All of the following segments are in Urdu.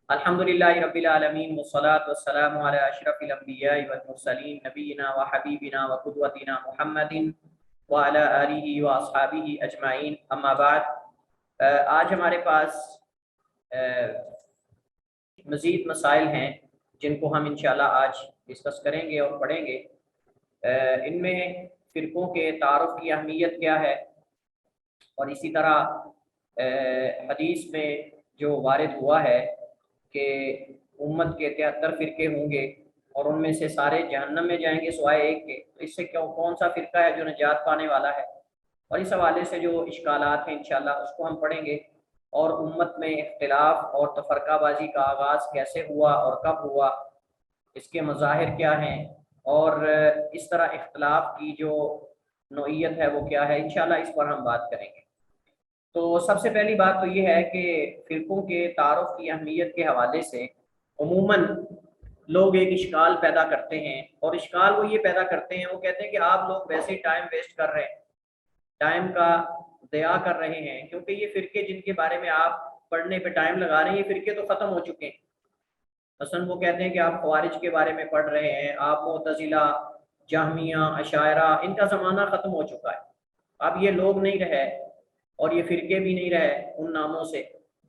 الحمدللہ رب العالمین والصلاة والسلام علی اشرف الانبیاء والمرسلین نبینا و حبیبنا و قدوتنا محمد وعلی آلہ و اصحابہ اجمعین، اما بعد۔ آج ہمارے پاس مزید مسائل ہیں جن کو ہم انشاءاللہ آج ڈسکس کریں گے اور پڑھیں گے۔ ان میں فرقوں کے تعارف کی اہمیت کیا ہے، اور اسی طرح حدیث میں جو وارد ہوا ہے کہ امت کے 73 فرقے ہوں گے اور ان میں سے سارے جہنم میں جائیں گے سوائے ایک کے، تو اس سے کون سا فرقہ ہے جو نجات پانے والا ہے، اور اس حوالے سے جو اشکالات ہیں انشاءاللہ اس کو ہم پڑھیں گے، اور امت میں اختلاف اور تفرقہ بازی کا آغاز کیسے ہوا اور کب ہوا، اس کے مظاہر کیا ہیں، اور اس طرح اختلاف کی جو نوعیت ہے وہ کیا ہے، انشاءاللہ اس پر ہم بات کریں گے۔ تو سب سے پہلی بات تو یہ ہے کہ فرقوں کے تعارف کی اہمیت کے حوالے سے عموماً لوگ ایک اشکال پیدا کرتے ہیں، اور اشکال وہ یہ پیدا کرتے ہیں، وہ کہتے ہیں کہ آپ لوگ ویسے ہی ٹائم ویسٹ کر رہے ہیں، ٹائم کا ضیاع کر رہے ہیں، کیونکہ یہ فرقے جن کے بارے میں آپ پڑھنے پہ ٹائم لگا رہے ہیں یہ فرقے تو ختم ہو چکے ہیں۔ مثلا وہ کہتے ہیں کہ آپ خوارج کے بارے میں پڑھ رہے ہیں، آپ معتزلہ، جہمیہ، اشاعرہ، ان کا زمانہ ختم ہو چکا ہے، اب یہ لوگ نہیں رہے اور یہ فرقے بھی نہیں رہے ان ناموں سے،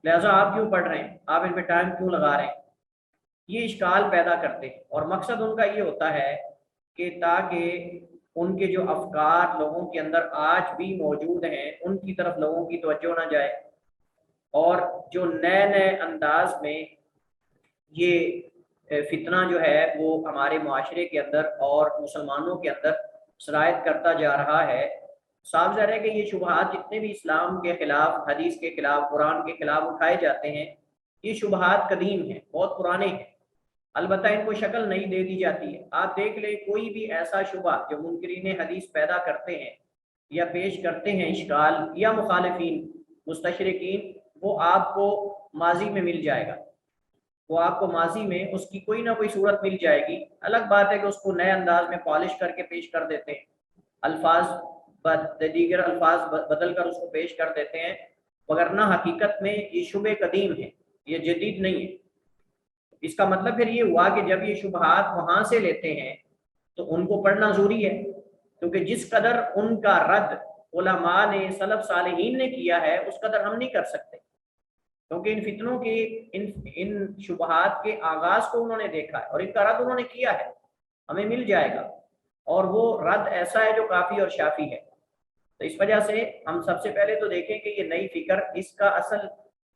لہٰذا آپ کیوں پڑھ رہے ہیں، آپ ان پہ ٹائم کیوں لگا رہے ہیں، یہ اشکال پیدا کرتے ہیں۔ اور مقصد ان کا یہ ہوتا ہے کہ تاکہ ان کے جو افکار لوگوں کے اندر آج بھی موجود ہیں ان کی طرف لوگوں کی توجہ نہ جائے، اور جو نئے نئے انداز میں یہ فتنہ جو ہے وہ ہمارے معاشرے کے اندر اور مسلمانوں کے اندر سرایت کرتا جا رہا ہے، صاف ظاہر ہے کہ یہ شبہات جتنے بھی اسلام کے خلاف، حدیث کے خلاف، قرآن کے خلاف اٹھائے جاتے ہیں، یہ شبہات قدیم ہیں، بہت پرانے ہیں، البتہ ان کو شکل نہیں دے دی جاتی ہے۔ آپ دیکھ لیں کوئی بھی ایسا شبہ جو منکرین حدیث پیدا کرتے ہیں یا پیش کرتے ہیں اشکال، یا مخالفین مستشرقین، وہ آپ کو ماضی میں مل جائے گا، وہ آپ کو ماضی میں اس کی کوئی نہ کوئی صورت مل جائے گی۔ الگ بات ہے کہ اس کو نئے انداز میں پالش کر کے پیش کر دیتے ہیں، الفاظ دیگر الفاظ بدل کر اس کو پیش کر دیتے ہیں، وگرنہ حقیقت میں یہ شبہ قدیم ہے، یہ جدید نہیں ہے۔ اس کا مطلب پھر یہ ہوا کہ جب یہ شبہات وہاں سے لیتے ہیں تو ان کو پڑھنا ضروری ہے، کیونکہ جس قدر ان کا رد علماء نے، سلف صالحین نے کیا ہے اس قدر ہم نہیں کر سکتے، کیونکہ ان فتنوں کے، ان شبہات کے آغاز کو انہوں نے دیکھا ہے اور ان کا رد انہوں نے کیا ہے، ہمیں مل جائے گا، اور وہ رد ایسا ہے جو کافی اور شافی ہے۔ تو اس وجہ سے ہم سب سے پہلے تو دیکھیں کہ یہ نئی فکر،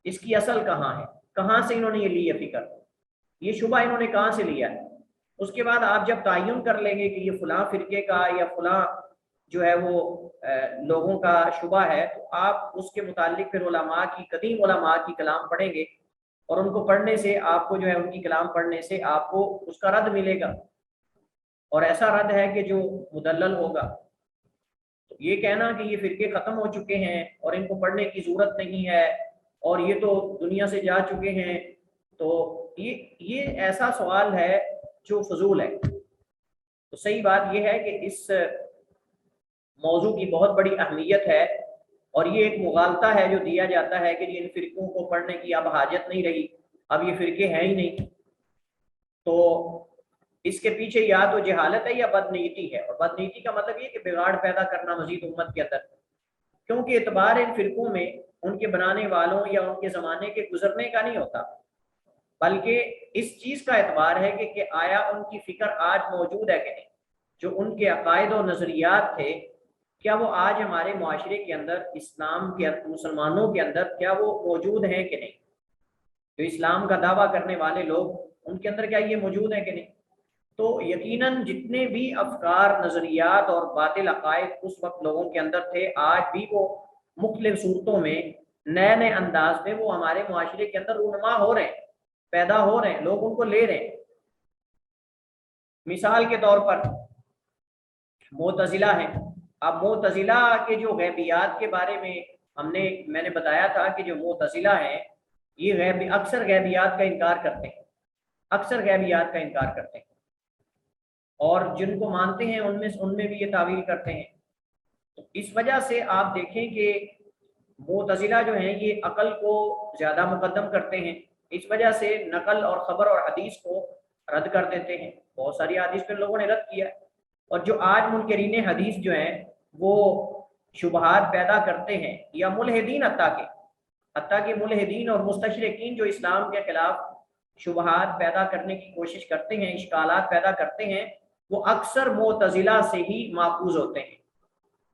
اس کی اصل کہاں ہے، کہاں سے انہوں نے یہ لی ہے فکر، یہ شبہ انہوں نے کہاں سے لیا ہے۔ اس کے بعد آپ جب تعین کر لیں گے کہ یہ فلاں فرقے کا یا فلاں جو ہے وہ لوگوں کا شبہ ہے، تو آپ اس کے متعلق پھر علماء کی، قدیم علماء کی کلام پڑھیں گے، اور ان کو پڑھنے سے آپ کو جو ہے، ان کی کلام پڑھنے سے آپ کو اس کا رد ملے گا، اور ایسا رد ہے کہ جو مدلل ہوگا۔ تو یہ کہنا کہ یہ فرقے ختم ہو چکے ہیں اور ان کو پڑھنے کی ضرورت نہیں ہے اور یہ تو دنیا سے جا چکے ہیں، تو یہ ایسا سوال ہے جو فضول ہے۔ تو صحیح بات یہ ہے کہ اس موضوع کی بہت بڑی اہمیت ہے، اور یہ ایک مغالطہ ہے جو دیا جاتا ہے کہ ان فرقوں کو پڑھنے کی اب حاجت نہیں رہی، اب یہ فرقے ہیں ہی نہیں۔ تو اس کے پیچھے یا تو جہالت ہے یا بدنیتی ہے، اور بدنیتی کا مطلب یہ کہ بگاڑ پیدا کرنا مزید امت کے اندر، کیونکہ اعتبار ان فرقوں میں ان کے بنانے والوں یا ان کے زمانے کے گزرنے کا نہیں ہوتا، بلکہ اس چیز کا اعتبار ہے کہ آیا ان کی فکر آج موجود ہے کہ نہیں، جو ان کے عقائد و نظریات تھے کیا وہ آج ہمارے معاشرے کے اندر، اسلام کے، مسلمانوں کے اندر کیا وہ موجود ہیں کہ نہیں، جو اسلام کا دعویٰ کرنے والے لوگ ان کے اندر کیا یہ موجود ہیں کہ نہیں۔ تو یقیناً جتنے بھی افکار، نظریات اور باطل عقائد اس وقت لوگوں کے اندر تھے، آج بھی وہ مختلف صورتوں میں، نئے نئے انداز میں وہ ہمارے معاشرے کے اندر رونما ہو رہے ہیں، پیدا ہو رہے ہیں، لوگ ان کو لے رہے ہیں۔ مثال کے طور پر معتزلہ ہیں، اب معتزلہ کے جو غیبیات کے بارے میں میں نے بتایا تھا کہ جو معتزلہ ہیں یہ اکثر غیبیات کا انکار کرتے ہیں، اکثر غیبیات کا انکار کرتے ہیں، اور جن کو مانتے ہیں ان میں بھی یہ تعویل کرتے ہیں۔ تو اس وجہ سے آپ دیکھیں کہ معتزلہ جو ہیں یہ عقل کو زیادہ مقدم کرتے ہیں، اس وجہ سے نقل اور خبر اور حدیث کو رد کر دیتے ہیں. بہت ساری حدیث پہ لوگوں نے رد کیا. اور جو آج منکرین حدیث جو ہیں وہ شبہات پیدا کرتے ہیں، یا ملحدین، حتیٰ کہ ملحدین اور مستشرقین جو اسلام کے خلاف شبہات پیدا کرنے کی کوشش کرتے ہیں، اشکالات پیدا کرتے ہیں، وہ اکثر معتزلہ سے ہی ماخوذ ہوتے ہیں.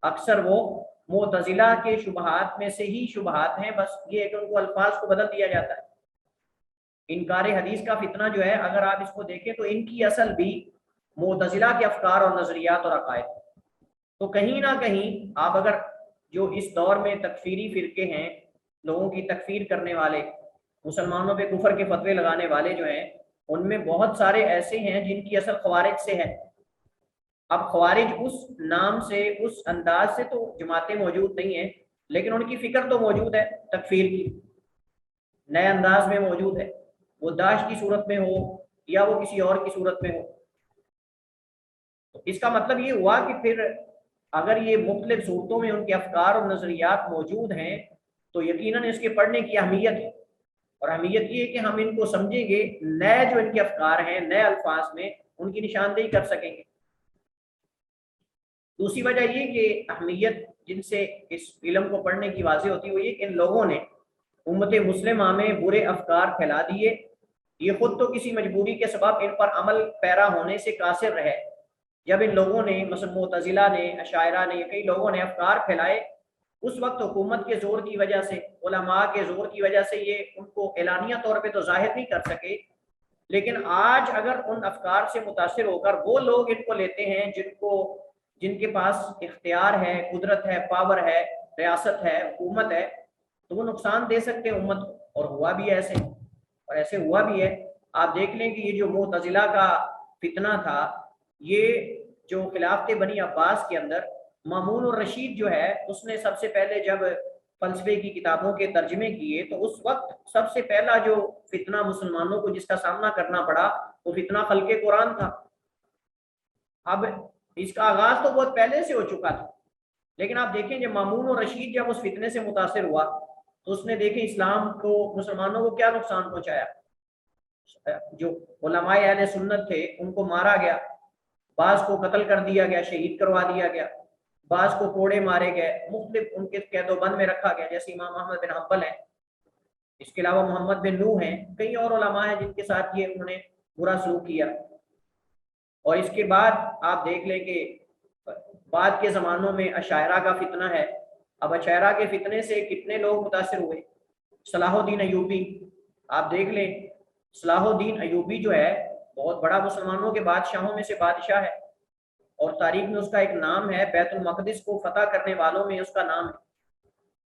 اکثر وہ معتزلہ کے شبہات میں سے ہی شبہات ہیں، بس یہ ہے کہ ان کو الفاظ کو بدل دیا جاتا ہے. انکار حدیث کا فتنہ جو ہے، اگر آپ اس کو دیکھیں تو ان کی اصل بھی معتزلہ کے افکار اور نظریات اور عقائد. تو کہیں نہ کہیں آپ اگر جو اس دور میں تکفیری فرقے ہیں، لوگوں کی تکفیر کرنے والے، مسلمانوں پہ کفر کے فتوے لگانے والے جو ہیں، ان میں بہت سارے ایسے ہیں جن کی اصل خوارج سے ہے. اب خوارج اس نام سے، اس انداز سے تو جماعتیں موجود نہیں ہیں، لیکن ان کی فکر تو موجود ہے تکفیر کی، نئے انداز میں موجود ہے، وہ داعش کی صورت میں ہو یا وہ کسی اور کی صورت میں ہو. تو اس کا مطلب یہ ہوا کہ پھر اگر یہ مختلف صورتوں میں ان کے افکار اور نظریات موجود ہیں تو یقیناً اس کے پڑھنے کی اہمیت ہے. اور اہمیت یہ ہے کہ ہم ان کو سمجھیں گے، نئے جو ان کے افکار ہیں نئے الفاظ میں ان کی نشاندہی کر سکیں گے. دوسری وجہ یہ کہ اہمیت جن سے اس علم کو پڑھنے کی واضح ہوتی ہے وہ یہ کہ ان لوگوں نے امت مسلمہ میں برے افکار پھیلا دیے. یہ خود تو کسی مجبوری کے سبب ان پر عمل پیرا ہونے سے قاصر رہے. جب ان لوگوں نے، مثلا معتزلہ نے، اشاعرہ نے، کئی لوگوں نے افکار پھیلائے، اس وقت حکومت کے زور کی وجہ سے، علماء کے زور کی وجہ سے یہ ان کو اعلانیہ طور پہ تو ظاہر نہیں کر سکے. لیکن آج اگر ان افکار سے متاثر ہو کر وہ لوگ ان کو لیتے ہیں جن کے پاس اختیار ہے، قدرت ہے، پاور ہے، ریاست ہے، حکومت ہے، تو وہ نقصان دے سکتے ہیں امت کو. اور ہوا بھی ایسے، اور ایسے ہوا بھی ہے. آپ دیکھ لیں کہ یہ جو معتزلہ کا فتنہ تھا، یہ جو خلافت بنی عباس کے اندر مامون الرشید جو ہے، اس نے سب سے پہلے جب فلسفے کی کتابوں کے ترجمے کیے تو اس وقت سب سے پہلا جو فتنہ مسلمانوں کو جس کا سامنا کرنا پڑا وہ فتنہ خلق قرآن تھا. اب اس کا آغاز تو بہت پہلے سے ہو چکا تھا، لیکن آپ دیکھیں جب مامون الرشید جب اس فتنے سے متاثر ہوا تو اس نے دیکھیں اسلام کو، مسلمانوں کو کیا نقصان پہنچایا. جو علماء اہل سنت تھے ان کو مارا گیا، بعض کو قتل کر دیا گیا، شہید کروا دیا گیا، بعض کو کوڑے مارے گئے، مختلف ان کے قید و بند میں رکھا گیا، جیسے امام احمد بن حنبل ہیں، اس کے علاوہ محمد بن نوح ہیں، کئی اور علماء ہیں جن کے ساتھ یہ انہوں نے برا سلوک کیا. اور اس کے بعد آپ دیکھ لیں کہ بعد کے زمانوں میں اشاعرہ کا فتنہ ہے. اب اشاعرہ کے فتنے سے کتنے لوگ متاثر ہوئے. صلاح الدین ایوبی، آپ دیکھ لیں، صلاح الدین ایوبی جو ہے بہت بڑا مسلمانوں کے بادشاہوں میں سے بادشاہ ہے، اور تاریخ میں اس کا ایک نام ہے، بیت المقدس کو فتح کرنے والوں میں اس کا نام ہے.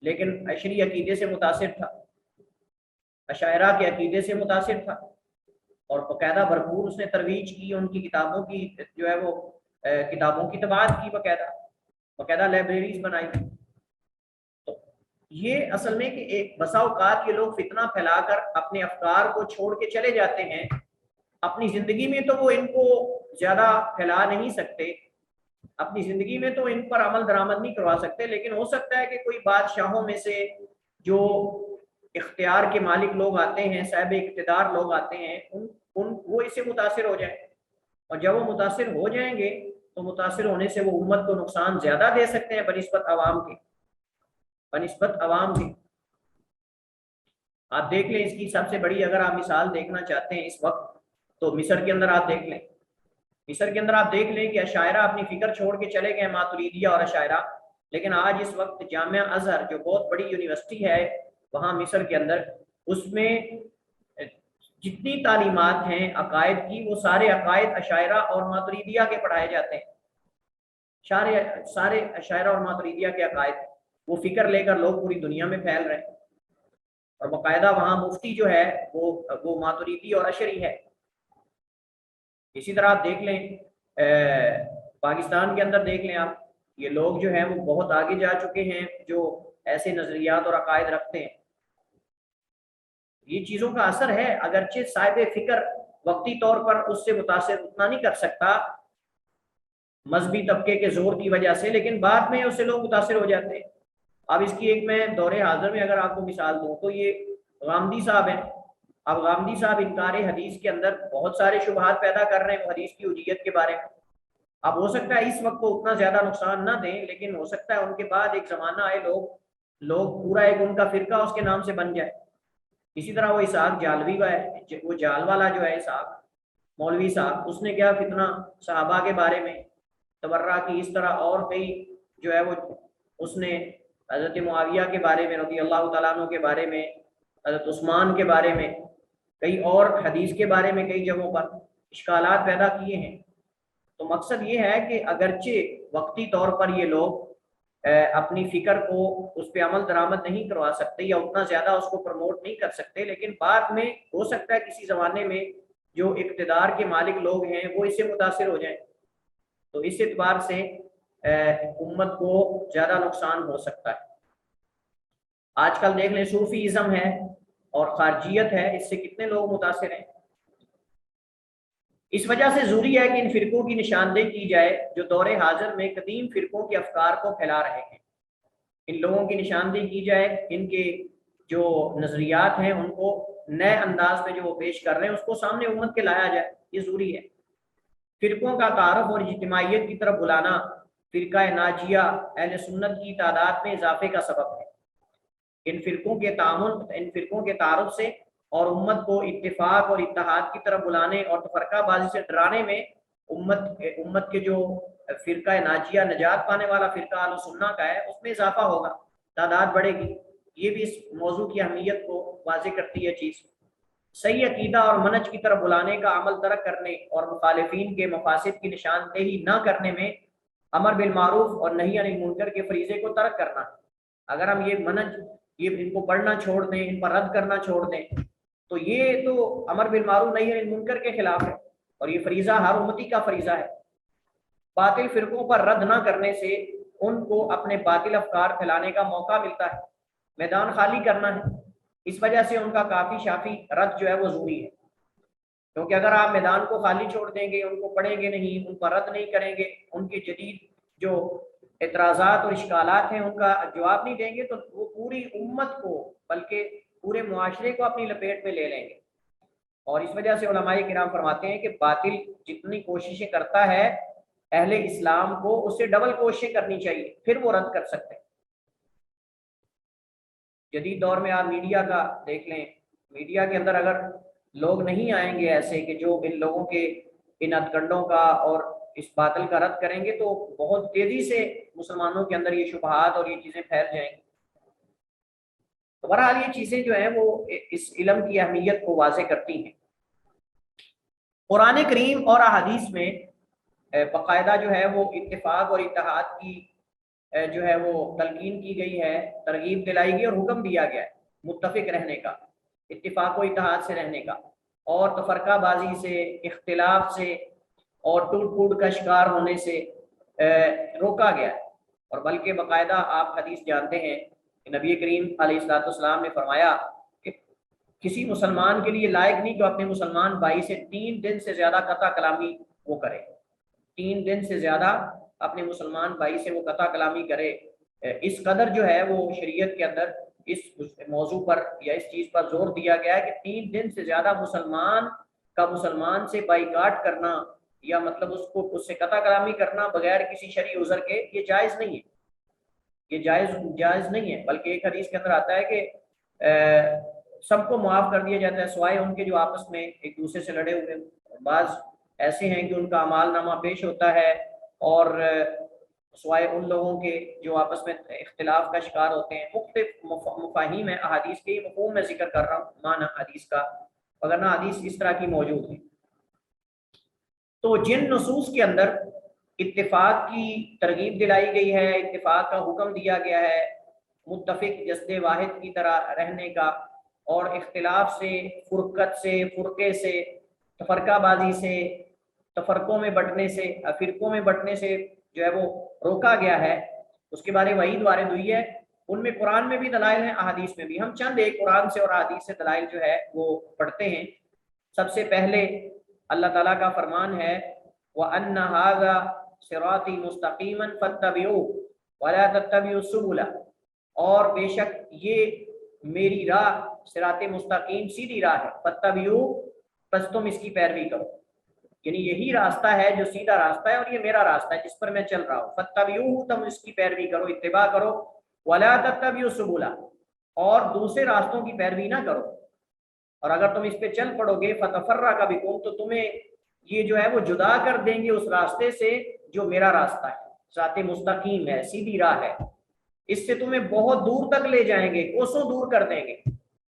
لیکن اشری عقیدے سے متاثر تھا، اشاعرہ کے عقیدے سے متاثر تھا، اور باقاعدہ بھرپور اس نے ترویج کی، ان کی کتابوں کی جو ہے وہ کتابوں کی طباعت کی، باقاعدہ لائبریریز بنائی. تو یہ اصل میں کہ ایک بسا اوقات یہ لوگ فتنہ پھیلا کر اپنے افکار کو چھوڑ کے چلے جاتے ہیں. اپنی زندگی میں تو وہ ان کو زیادہ پھیلا نہیں سکتے، اپنی زندگی میں تو ان پر عمل درآمد نہیں کروا سکتے، لیکن ہو سکتا ہے کہ کوئی بادشاہوں میں سے جو اختیار کے مالک لوگ آتے ہیں، صاحب اقتدار لوگ آتے ہیں، وہ اس سے متاثر ہو جائیں. اور جب وہ متاثر ہو جائیں گے تو متاثر ہونے سے وہ امت کو نقصان زیادہ دے سکتے ہیں بنسبت عوام کے. آپ دیکھ لیں اس کی سب سے بڑی اگر آپ مثال دیکھنا چاہتے ہیں اس وقت تو مصر کے اندر آپ دیکھ لیں کہ اشاعرہ اپنی فکر چھوڑ کے چلے گئے، ماتریدیہ اور اشاعرہ. لیکن آج اس وقت جامعہ ازہر جو بہت بڑی یونیورسٹی ہے وہاں مصر کے اندر، اس میں جتنی تعلیمات ہیں عقائد کی، وہ سارے عقائد اشاعرہ اور ماتریدیہ کے پڑھائے جاتے ہیں. سارے اشاعرہ اور ماتریدیہ کے عقائد، وہ فکر لے کر لوگ پوری دنیا میں پھیل رہے ہیں. اور باقاعدہ وہاں مفتی جو ہے وہ ماتریدی اور اشری ہے. اسی طرح آپ دیکھ لیں پاکستان کے اندر دیکھ لیں آپ، یہ لوگ جو ہیں وہ بہت آگے جا چکے ہیں جو ایسے نظریات اور عقائد رکھتے ہیں. یہ چیزوں کا اثر ہے، اگرچہ صاحب فکر وقتی طور پر اس سے متاثر اتنا نہیں کر سکتا مذہبی طبقے کے زور کی وجہ سے، لیکن بعد میں اس سے لوگ متاثر ہو جاتے ہیں. اب اس کی ایک میں دور حاضر میں اگر آپ کو مثال دوں تو یہ غامدی صاحب ہیں. اب غامدی صاحب انکار حدیث کے اندر بہت سارے شبہات پیدا کر رہے ہیں وہ حدیث کی حجیت کے بارے میں. اب ہو سکتا ہے اس وقت کو اتنا زیادہ نقصان نہ دیں، لیکن ہو سکتا ہے ان کے بعد ایک زمانہ آئے لوگ پورا ایک ان کا فرقہ اس کے نام سے بن جائے. اسی طرح وہ اسحاق جالوی ہے، وہ جال والا جو ہے اسحاق مولوی صاحب، اس نے کیا فتنہ صحابہ کے بارے میں تبرہ کی. اس طرح اور کئی جو ہے وہ اس نے حضرت معاویہ کے بارے میں رضی اللہ تعالیٰ عنہ کے بارے میں، حضرت عثمان کے بارے میں، کئی اور حدیث کے بارے میں کئی جگہوں پر اشکالات پیدا کیے ہیں. تو مقصد یہ ہے کہ اگرچہ وقتی طور پر یہ لوگ اپنی فکر کو اس پہ عمل درآمد نہیں کروا سکتے یا اتنا زیادہ اس کو پروموٹ نہیں کر سکتے، لیکن بعد میں ہو سکتا ہے کسی زمانے میں جو اقتدار کے مالک لوگ ہیں وہ اس سے متاثر ہو جائیں. تو اس اعتبار سے امت کو زیادہ نقصان ہو سکتا ہے. آج کل دیکھ لیں صوفیزم ہے اور خارجیت ہے، اس سے کتنے لوگ متاثر ہیں. اس وجہ سے ضروری ہے کہ ان فرقوں کی نشاندہی کی جائے جو دور حاضر میں قدیم فرقوں کے افکار کو پھیلا رہے ہیں. ان لوگوں کی نشاندہی کی جائے، ان کے جو نظریات ہیں ان کو نئے انداز میں جو وہ پیش کر رہے ہیں اس کو سامنے امت کے لایا جائے، یہ ضروری ہے. فرقوں کا تعارف اور اجتماعیت کی طرف بلانا فرقہ ناجیہ اہل سنت کی تعداد میں اضافے کا سبب ہے. ان فرقوں کے تعارف سے اور امت کو اتفاق اور اتحاد کی طرف بلانے اور تفرقہ بازی سے ڈرانے میں امت کے جو فرقہ ناجیہ نجات پانے والا فرقہ اہل سنت کا ہے اس میں اضافہ ہوگا، تعداد بڑھے گی. یہ بھی اس موضوع کی اہمیت کو واضح کرتی ہے چیز. صحیح عقیدہ اور منہج کی طرف بلانے کا عمل ترک کرنے اور مخالفین کے مفاسد کی نشاندہی نہ کرنے میں امر بالمعروف اور نہی عن المنکر کے فریضے کو ترک کرنا. اگر ہم یہ منہج ان کو پڑھنا چھوڑ دیں، ان پر رد کرنا چھوڑ دیں، تو یہ تو امر بالمعروف نہی عن المنکر کے خلاف ہے، اور یہ فریضہ ہر امتی کا فریضہ ہے. باطل فرقوں پر رد نہ کرنے سے ان کو اپنے باطل افکار پھیلانے کا موقع ملتا ہے، میدان خالی کرنا ہے. اس وجہ سے ان کا کافی شافی رد جو ہے وہ ضروری ہے، کیونکہ اگر آپ میدان کو خالی چھوڑ دیں گے، ان کو پڑھیں گے نہیں، ان پر رد نہیں کریں گے، ان کے جدید جو اعتراضات اور اشکالات ہیں ان کا جواب نہیں دیں گے، تو وہ پوری امت کو بلکہ پورے معاشرے کو اپنی لپیٹ میں لے لیں گے. اور اس وجہ سے علماء کرام فرماتے ہیں کہ باطل جتنی کوششیں کرتا ہے اہل اسلام کو اس سے ڈبل کوششیں کرنی چاہیے، پھر وہ رد کر سکتے ہیں. جدید دور میں آپ میڈیا کا دیکھ لیں، میڈیا کے اندر اگر لوگ نہیں آئیں گے ایسے کہ جو ان لوگوں کے ان ہتھکنڈوں کا اور اس باطل کا رد کریں گے، تو بہت تیزی سے مسلمانوں کے اندر یہ شبہات اور یہ چیزیں پھیل جائیں گی. تو بہرحال یہ چیزیں جو ہیں وہ اس علم کی اہمیت کو واضح کرتی ہیں. قرآن کریم اور احادیث میں باقاعدہ جو ہے وہ اتفاق اور اتحاد کی جو ہے وہ تلقین کی گئی ہے، ترغیب دلائی گئی اور حکم دیا گیا ہے متفق رہنے کا، اتفاق و اتحاد سے رہنے کا، اور تفرقہ بازی سے، اختلاف سے اور ٹوٹ پھوٹ کا شکار ہونے سے روکا گیا ہے. اور بلکہ باقاعدہ آپ حدیث جانتے ہیں کہ نبی کریم علیہ الصلوۃ والسلام نے فرمایا کہ کسی مسلمان کے لیے لائق نہیں کہ اپنے مسلمان بھائی سے 3 دن سے زیادہ قطع کلامی وہ کرے، 3 دن سے زیادہ اپنے مسلمان بھائی سے وہ قطع کلامی کرے. اس قدر جو ہے وہ شریعت کے اندر اس موضوع پر یا اس چیز پر زور دیا گیا ہے کہ 3 دن سے زیادہ مسلمان سے بائیکاٹ کرنا یا مطلب اس سے قطع کلامی کرنا بغیر کسی شرعی عذر کے یہ جائز نہیں ہے، یہ جائز نہیں ہے. بلکہ ایک حدیث کے اندر آتا ہے کہ سب کو معاف کر دیا جاتا ہے سوائے ان کے جو آپس میں ایک دوسرے سے لڑے ہوئے. بعض ایسے ہیں کہ ان کا اعمال نامہ پیش ہوتا ہے، اور سوائے ان لوگوں کے جو آپس میں اختلاف کا شکار ہوتے ہیں. مختلف مفاہیم ہیں احادیث کے، مفہوم میں ذکر کر رہا ہوں معنی حدیث کا، وگرنہ حدیث اس طرح کی موجود ہے. تو جن نصوص کے اندر اتفاق کی ترغیب دلائی گئی ہے، اتفاق کا حکم دیا گیا ہے، متفق جسد واحد کی طرح رہنے کا، اور اختلاف سے، فرقت سے، فرقے سے، تفرقہ بازی سے، تفرقوں میں بٹنے سے، فرقوں میں بٹنے سے جو ہے وہ روکا گیا ہے، اس کے بارے وعید وارد ہوئی ہے. ان میں قرآن میں بھی دلائل ہیں، احادیث میں بھی. ہم چند ایک قرآن سے اور احادیث سے دلائل جو ہے وہ پڑھتے ہیں. سب سے پہلے اللہ تعالیٰ کا فرمان ہے وَأَنَّ هَذَا صِرَاطِي مُسْتَقِيمًا فَاتَّبِعُوهُ وَلَا تَتَّبِعُوا السُّبُلَ، اور بے شک یہ میری راہ صراط مستقیم سیدھی راہ ہے، فاتبعوا بس تم اس کی پیروی کرو، یعنی یہی راستہ ہے جو سیدھا راستہ ہے اور یہ میرا راستہ ہے جس پر میں چل رہا ہوں، فاتبعوا تم اس کی پیروی کرو، اتباع کرو، ولا تتبعوا السبل اور دوسرے راستوں کی پیروی نہ کرو، اور اگر تم اس پہ چل پڑو گے فتفرق بکم تو تمہیں یہ جو ہے وہ جدا کر دیں گے اس راستے سے جو میرا راستہ ہے، صراط مستقیم ہے، سیدھی راہ ہے، اس سے تمہیں بہت دور تک لے جائیں گے، کوسوں دور کر دیں گے،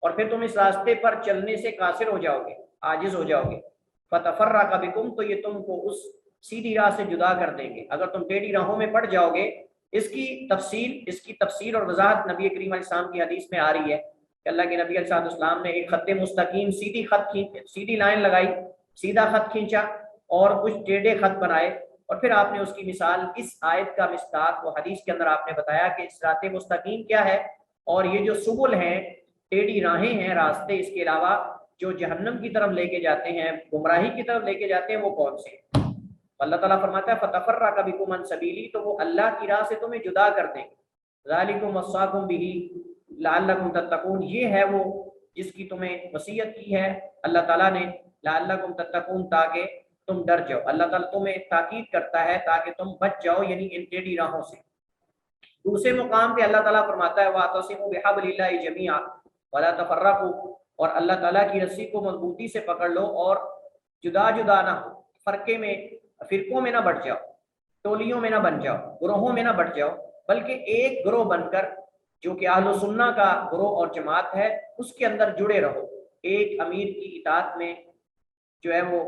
اور پھر تم اس راستے پر چلنے سے قاصر ہو جاؤ گے، عاجز ہو جاؤ گے، فتفرق بکم تو یہ تم کو اس سیدھی راہ سے جدا کر دیں گے، اگر تم ٹیڑھی راہوں میں پڑ جاؤ گے۔ اس کی تفصیل اور وضاحت نبی کریم علیہ السلام کی حدیث میں آ رہی ہے کہ اللہ کے نبی علیہ السلام نے ایک خط مستقیم سیدھی لائن لگائی، سیدھا خط کھینچا اور کچھ ٹیڑھے خط بنائے، اور پھر آپ نے اس کی مثال اس آیت کا مصداق وہ حدیث کے اندر آپ نے بتایا کہ صراط مستقیم کیا ہے، اور یہ جو سبل ہیں، ٹیڑھی راہیں ہیں، راستے اس کے علاوہ جو جہنم کی طرف لے کے جاتے ہیں، گمراہی کی طرف لے کے جاتے ہیں، وہ کون سے ہیں؟ اللہ تعالیٰ فرماتا ہے فتفرق بکم عن سبیلی، تو وہ اللہ کی راہ سے تمہیں جدا کر دیں گے، ذالکم وصاکم بہ لعلکم تتقون، یہ ہے وہ جس کی تمہیں وصیت کی ہے اللہ تعالیٰ نے، لعلکم تتقون تاکہ تم ڈر جاؤ، اللہ تعالیٰ تمہیں تاکید کرتا ہے تاکہ تم بچ جاؤ، یعنی ان ٹیڑھی راہوں سے۔ دوسرے مقام پہ اللہ تعالیٰ فرماتا ہے وَاعْتَصِمُوا بِحَبْلِ اللَّهِ جَمِيعًا وَلَا تَفَرَّقُوا، اور اللہ تعالیٰ کی رسی کو مضبوطی سے پکڑ لو اور جدا جدا نہ ہو، فرقوں میں نہ بٹ جاؤ، ٹولیوں میں نہ بن جاؤ، گروہوں میں نہ بٹ جاؤ، بلکہ ایک گروہ بن کر جو کہ اہل سنہ کا گروہ اور جماعت ہے اس کے اندر جڑے رہو، ایک امیر کی اطاعت میں جو ہے وہ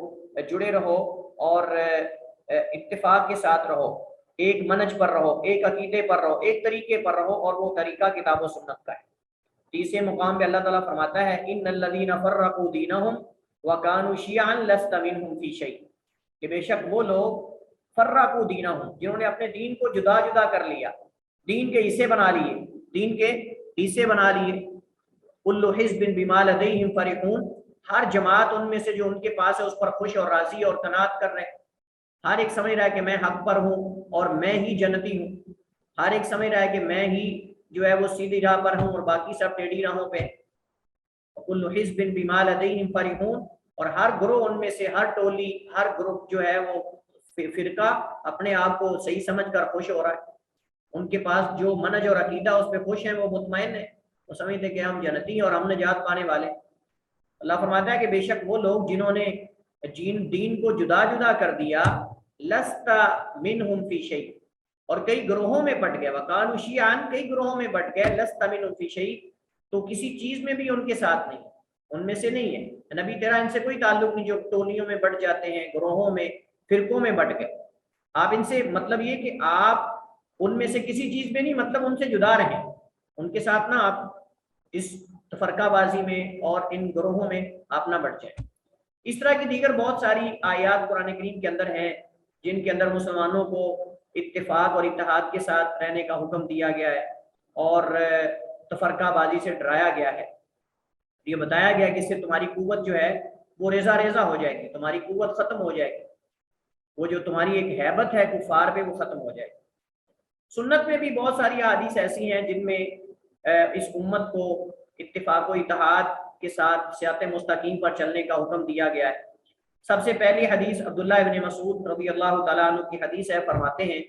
جڑے رہو اور اتفاق کے ساتھ رہو، ایک منہج پر رہو، ایک عقیدے پر رہو، ایک طریقے پر رہو، اور وہ طریقہ کتاب و سنت کا ہے۔ تیسرے مقام پہ اللہ تعالیٰ فرماتا ہے ان الذین فرقوا دینہم وکانوا شیعا لست منہم فی شیء، کہ بے شک وہ لوگ فرقوا دینہم جنہوں نے اپنے دین کو جدا جدا کر لیا، دین کے حصے بنا لیے، کل حزب بما لدیہم فرحون، ہر جماعت ان میں سے جو ان کے پاس ہے اس پر خوش اور راضی اور قناعت کر رہے، ہر ایک سمجھ رہا ہے کہ میں حق پر ہوں اور میں ہی جنتی ہوں، ہر ایک سمجھ رہا ہے کہ میں ہی جو ہے وہ سیدھی راہ پر ہوں اور باقی سب ٹیڑھی راہوں پہ، کل حزب بما لدیہم فرحون، اور ہر گروہ ان میں سے، ہر ٹولی، ہر گروپ جو ہے وہ فرقہ اپنے آپ کو صحیح سمجھ کر خوش ہو رہا ہے، ان کے پاس جو منہج اور عقیدہ اس پہ خوش ہیں، وہ مطمئن ہیں، وہ سمجھتے کہ ہم جنتی ہیں اور ہم نجات پانے والے۔ اللہ فرماتا ہے کہ بے شک وہ لوگ جنہوں نے دین کو جدا جدا کر دیا، لست منہم فی شیء، اور کئی گروہوں میں بٹ گئے، وقالوا شیعا، کئی گروہوں میں بٹ گئے، لست منہم فی شیء، تو کسی چیز میں بھی ان کے ساتھ نہیں، ان میں سے نہیں ہے نبی تیرا، ان سے کوئی تعلق نہیں جو ٹولیوں میں بٹ جاتے ہیں، گروہوں میں، فرقوں میں بٹ گئے، آپ ان سے مطلب یہ کہ آپ ان میں سے کسی چیز میں نہیں، مطلب ان سے جدا رہیں، ان کے ساتھ نہ آپ اس فرقہ بازی میں اور ان گروہوں میں آپ نہ بٹ جائیں۔ اس طرح کی دیگر بہت ساری آیات قرآن کریم کے اندر ہیں جن کے اندر مسلمانوں کو اتفاق اور اتحاد کے ساتھ رہنے کا حکم دیا گیا ہے اور تفرقہ بازی سے ڈرایا گیا ہے، یہ بتایا گیا کہ اس سے تمہاری قوت جو ہے وہ ریزہ ریزہ ہو جائے گی، تمہاری قوت ختم ہو جائے گی، وہ جو تمہاری ایک ہیبت ہے کفار پہ وہ ختم ہو جائے گی۔ سنت میں بھی بہت ساری احادیث ایسی ہیں جن میں اس امت کو اتفاق و اتحاد کے ساتھ صراط مستقیم پر چلنے کا حکم دیا گیا ہے۔ سب سے پہلی حدیث عبداللہ ابن مسعود رضی اللہ تعالیٰ عنہ کی حدیث ہے، فرماتے ہیں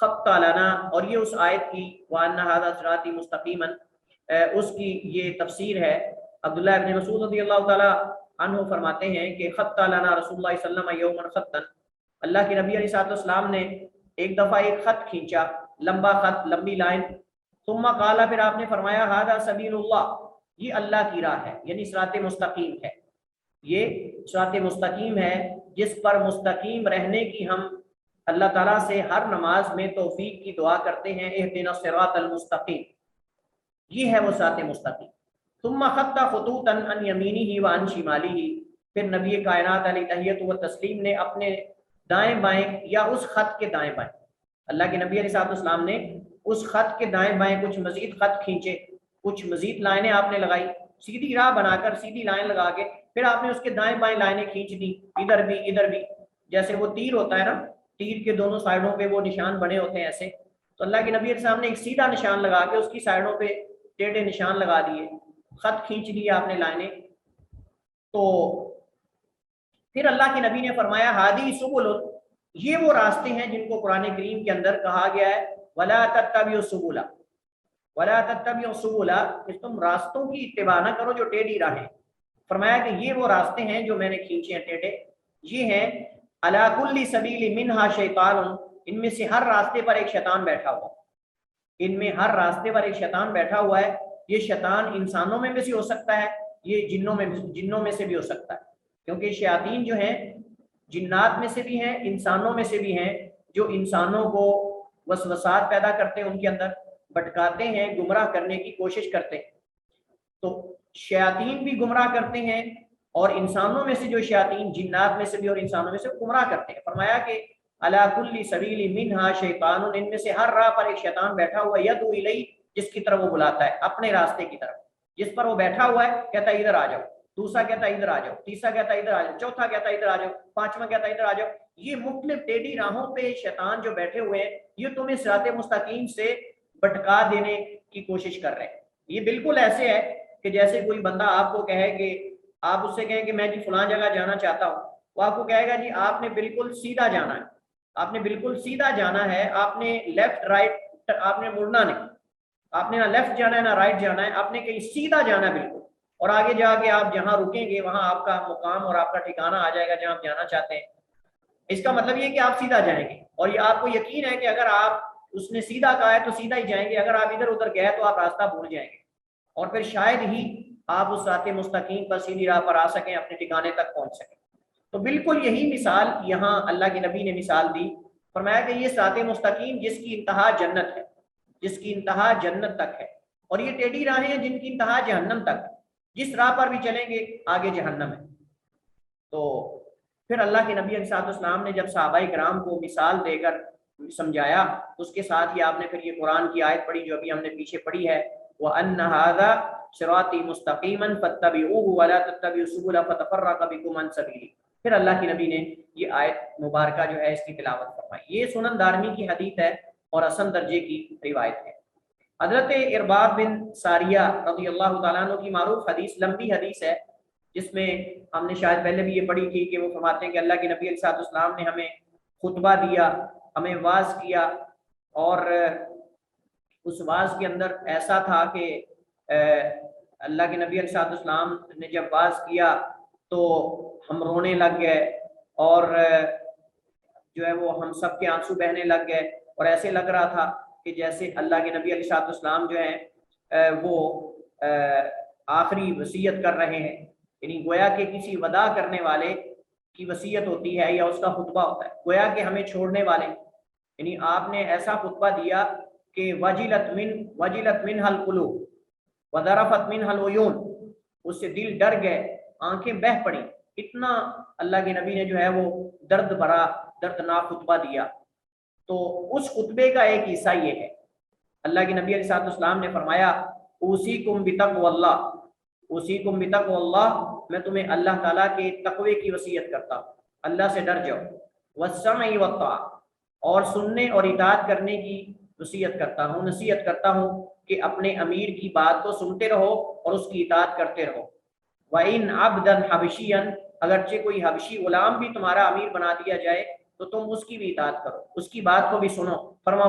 خط لنا، اور یہ اس آیت کی وَأَنَّ هَذَا صِرَاطِي مُسْتَقِيمًا اس کی یہ تفسیر ہے۔ عبداللہ ابن مسعود رضی اللہ تعالیٰ عنہ فرماتے ہیں کہ خط لنا رسول اللہ صلی اللہ علیہ وسلم یوما خطا، اللہ کے نبی علیہ السلام نے ایک دفعہ ایک خط کھینچا، لمبا خط، لمبی لائن، ثم قال، پھر آپ نے فرمایا ھذا سبیل اللہ، یہ اللہ کی راہ ہے، یعنی صراط مستقیم ہے، یہ صراط مستقیم ہے جس پر مستقیم رہنے کی ہم اللہ تعالیٰ سے ہر نماز میں توفیق کی دعا کرتے ہیں، اہدنا الصراط المستقیم، یہ ہے وہ صراط مستقیم۔ ثم خط خطوطا عن یمینہ وعن شمالہ، پھر نبی کائنات علیہ تحیۃ و تسلیم نے اپنے دائیں بائیں یا اس خط کے دائیں بائیں، اللہ کے نبی علیہ السلام نے اس خط کے دائیں بائیں کچھ مزید خط کھینچے، کچھ مزید لائنیں آپ نے لگائی، سیدھی راہ بنا کر سیدھی لائن لگا کے پھر آپ نے اس کے دائیں بائیں لائنیں کھینچ دی، ادھر بھی ادھر بھی، جیسے وہ تیر ہوتا ہے نا، تیر کے دونوں سائڈوں پہ وہ نشان بنے ہوتے ہیں ایسے، تو اللہ کے نبی علیہ السلام نے ایک سیدھا نشان لگا کے اس کی سائڈوں پہ ٹیڑھے نشان لگا دیے، خط کھینچ لیا آپ نے لائنیں. تو پھر اللہ کے نبی نے فرمایا ہادی سبل، یہ وہ راستے ہیں جن کو قرآن کریم کے اندر کہا گیا ہے ولا تتبعوا السبل ولا تتبعوا السبل، کہ تم راستوں کی اتباع نہ کرو جو ٹیڑھی راہیں. فرمایا کہ یہ وہ راستے ہیں جو میں نے کھینچے ہیں ٹیڑھے، یہ ہیں علی کل سبیل منہا شیطان، ان میں سے ہر راستے پر ایک شیطان بیٹھا ہوا، ان میں ہر راستے پر ایک شیطان بیٹھا ہوا ہے. یہ شیطان انسانوں میں بھی ہو سکتا ہے، یہ جنوں میں سے بھی ہو سکتا ہے، کیونکہ شیاطین جو ہیں جنات میں سے بھی ہیں، انسانوں میں سے بھی ہیں، جو انسانوں کو وسوسات پیدا کرتے ہیں، ان کے اندر بھٹکاتے ہیں، گمراہ کرنے کی کوشش کرتے ہیں. تو شیاطین بھی گمراہ کرتے ہیں، اور انسانوں میں سے جو شیاطین جنات میں سے بھی اور انسانوں میں سے گمراہ کرتے ہیں. فرمایا کہ علی کل سبیل منہا شیطان، ان میں سے ہر راہ پر ایک شیطان بیٹھا ہوا ہے، یدعو الیہ، جس کی طرف وہ بلاتا ہے، اپنے راستے کی طرف. جس پر وہ بیٹھا ہوا ہے کہتا ہے ادھر آ جاؤ، دوسرا کہتا ہے ادھر آ جاؤ، تیسرا کہتا ہے ادھر آ جاؤ، چوتھا کہتا ہے ادھر آ جاؤ، پانچواں کہتا ہے ادھر آ جاؤ. یہ مختلف ٹیڑھی راہوں پہ شیطان جو بیٹھے ہوئے ہیں، یہ تمہیں صراط مستقیم سے بھٹکا دینے کی کوشش کر رہے ہیں. یہ بالکل ایسے ہے کہ جیسے کوئی بندہ آپ کو کہے کہ آپ اس سے کہیں کہ میں جی فلاں جگہ جانا چاہتا ہوں، وہ آپ کو کہے گا جی آپ نے بالکل سیدھا جانا ہے، آپ نے بالکل سیدھا جانا ہے، آپ نے لیفٹ رائٹ آپ نے مڑنا نہیں، آپ نے نہ لیفٹ جانا ہے نہ رائٹ جانا ہے، آپ نے کہیں سیدھا جانا ہے بالکل، اور آگے جا کے آپ جہاں رکیں گے وہاں آپ کا مقام اور آپ کا ٹھکانہ آ جائے گا جہاں آپ جانا چاہتے ہیں. اس کا مطلب یہ کہ آپ سیدھا جائیں گے، اور یہ آپ کو یقین ہے کہ اگر آپ اس نے سیدھا کہا ہے تو سیدھا ہی جائیں گے، اگر آپ ادھر ادھر گئے تو آپ راستہ بھول جائیں گے، اور پھر شاید ہی آپ اس صراط مستقیم پر سیدھی راہ پر آ سکیں، اپنے ٹھکانے تک پہنچ سکیں. تو بالکل یہی مثال یہاں اللہ کے نبی نے مثال دی. فرمایا کہ یہ صراط مستقیم جس کی انتہا جنت ہے، جس کی انتہا جنت تک ہے، اور یہ ٹیڑھی راہیں ہیں جن کی انتہا جہنم تک ہے، جس راہ پر بھی چلیں گے آگے جہنم ہے. تو پھر اللہ کے نبی علیہ السلام نے جب صحابہ کرام کو مثال دے کر سمجھایا، اس کے ساتھ ہی آپ نے پھر یہ قرآن کی آیت پڑھی جو ابھی ہم نے پیچھے پڑھی ہے، وَأَنَّ هَذَا صِرَاطِي مُسْتَقِيمًا فَاتَّبِعُوهُ وَلَا تَتَّبِعُوا السُّبُلَ فَتَفَرَّقَ بِكُمْ عَنْ سَبِيلِهِ. پھر اللہ کے نبی نے یہ آیت مبارکہ جو ہے اس کی تلاوت فرمائی. یہ سنن دارمی کی حدیث ہے اور حسن درجے کی روایت ہے. حضرت ارباب بن ساریہ رضی اللہ تعالیٰ عنہ کی معروف حدیث، لمبی حدیث ہے، جس میں ہم نے شاید پہلے بھی یہ پڑھی تھی کہ وہ فرماتے ہیں کہ اللہ کے نبی علیہ السلام نے ہمیں خطبہ دیا، ہمیں واعظ کیا، اور اس واعظ کے اندر ایسا تھا کہ اللہ کے نبی علیہ السلام نے جب واعظ کیا تو ہم رونے لگ گئے، اور جو ہے وہ ہم سب کے آنسو بہنے لگ گئے، اور ایسے لگ رہا تھا کہ جیسے اللہ کے نبی علیہ السلام جو ہیں وہ آخری وصیت کر رہے ہیں، یعنی گویا کہ کسی وداع کرنے والے کی وصیت ہوتی ہے یا اس کا خطبہ ہوتا ہے، گویا کہ ہمیں چھوڑنے والے، یعنی آپ نے ایسا خطبہ دیا کہ وجلت منها القلوب وذرفت منها العیون، اس سے دل ڈر گئے، آنکھیں بہہ پڑی، اتنا اللہ کے نبی نے جو ہے وہ درد بھرا دردناک خطبہ دیا. تو اس خطبے کا ایک حصہ یہ ہے، اللہ کے نبی علیہ السلام نے فرمایا اوصیکم بتقوی اللہ، اوصیکم بتقوی اللہ، میں تمہیں اللہ تعالیٰ کے تقوی کی وصیت کرتا ہوں، اللہ سے ڈر جاؤ، والسمع والطاعہ، اور سننے اور اطاعت کرنے کی وصیت کرتا ہوں، نصیحت کرتا ہوں کہ اپنے امیر کی بات کو سنتے رہو اور اس کی اطاعت کرتے رہو. وَإِنْ عَبْدًا حَبَشِيًّا، اگرچہ کوئی حبشی غلام بھی تمہارا امیر بنا دیا جائے تو تم اس کی بھی اطاعت کرو، اس کی بات کو بھی سنو، فرما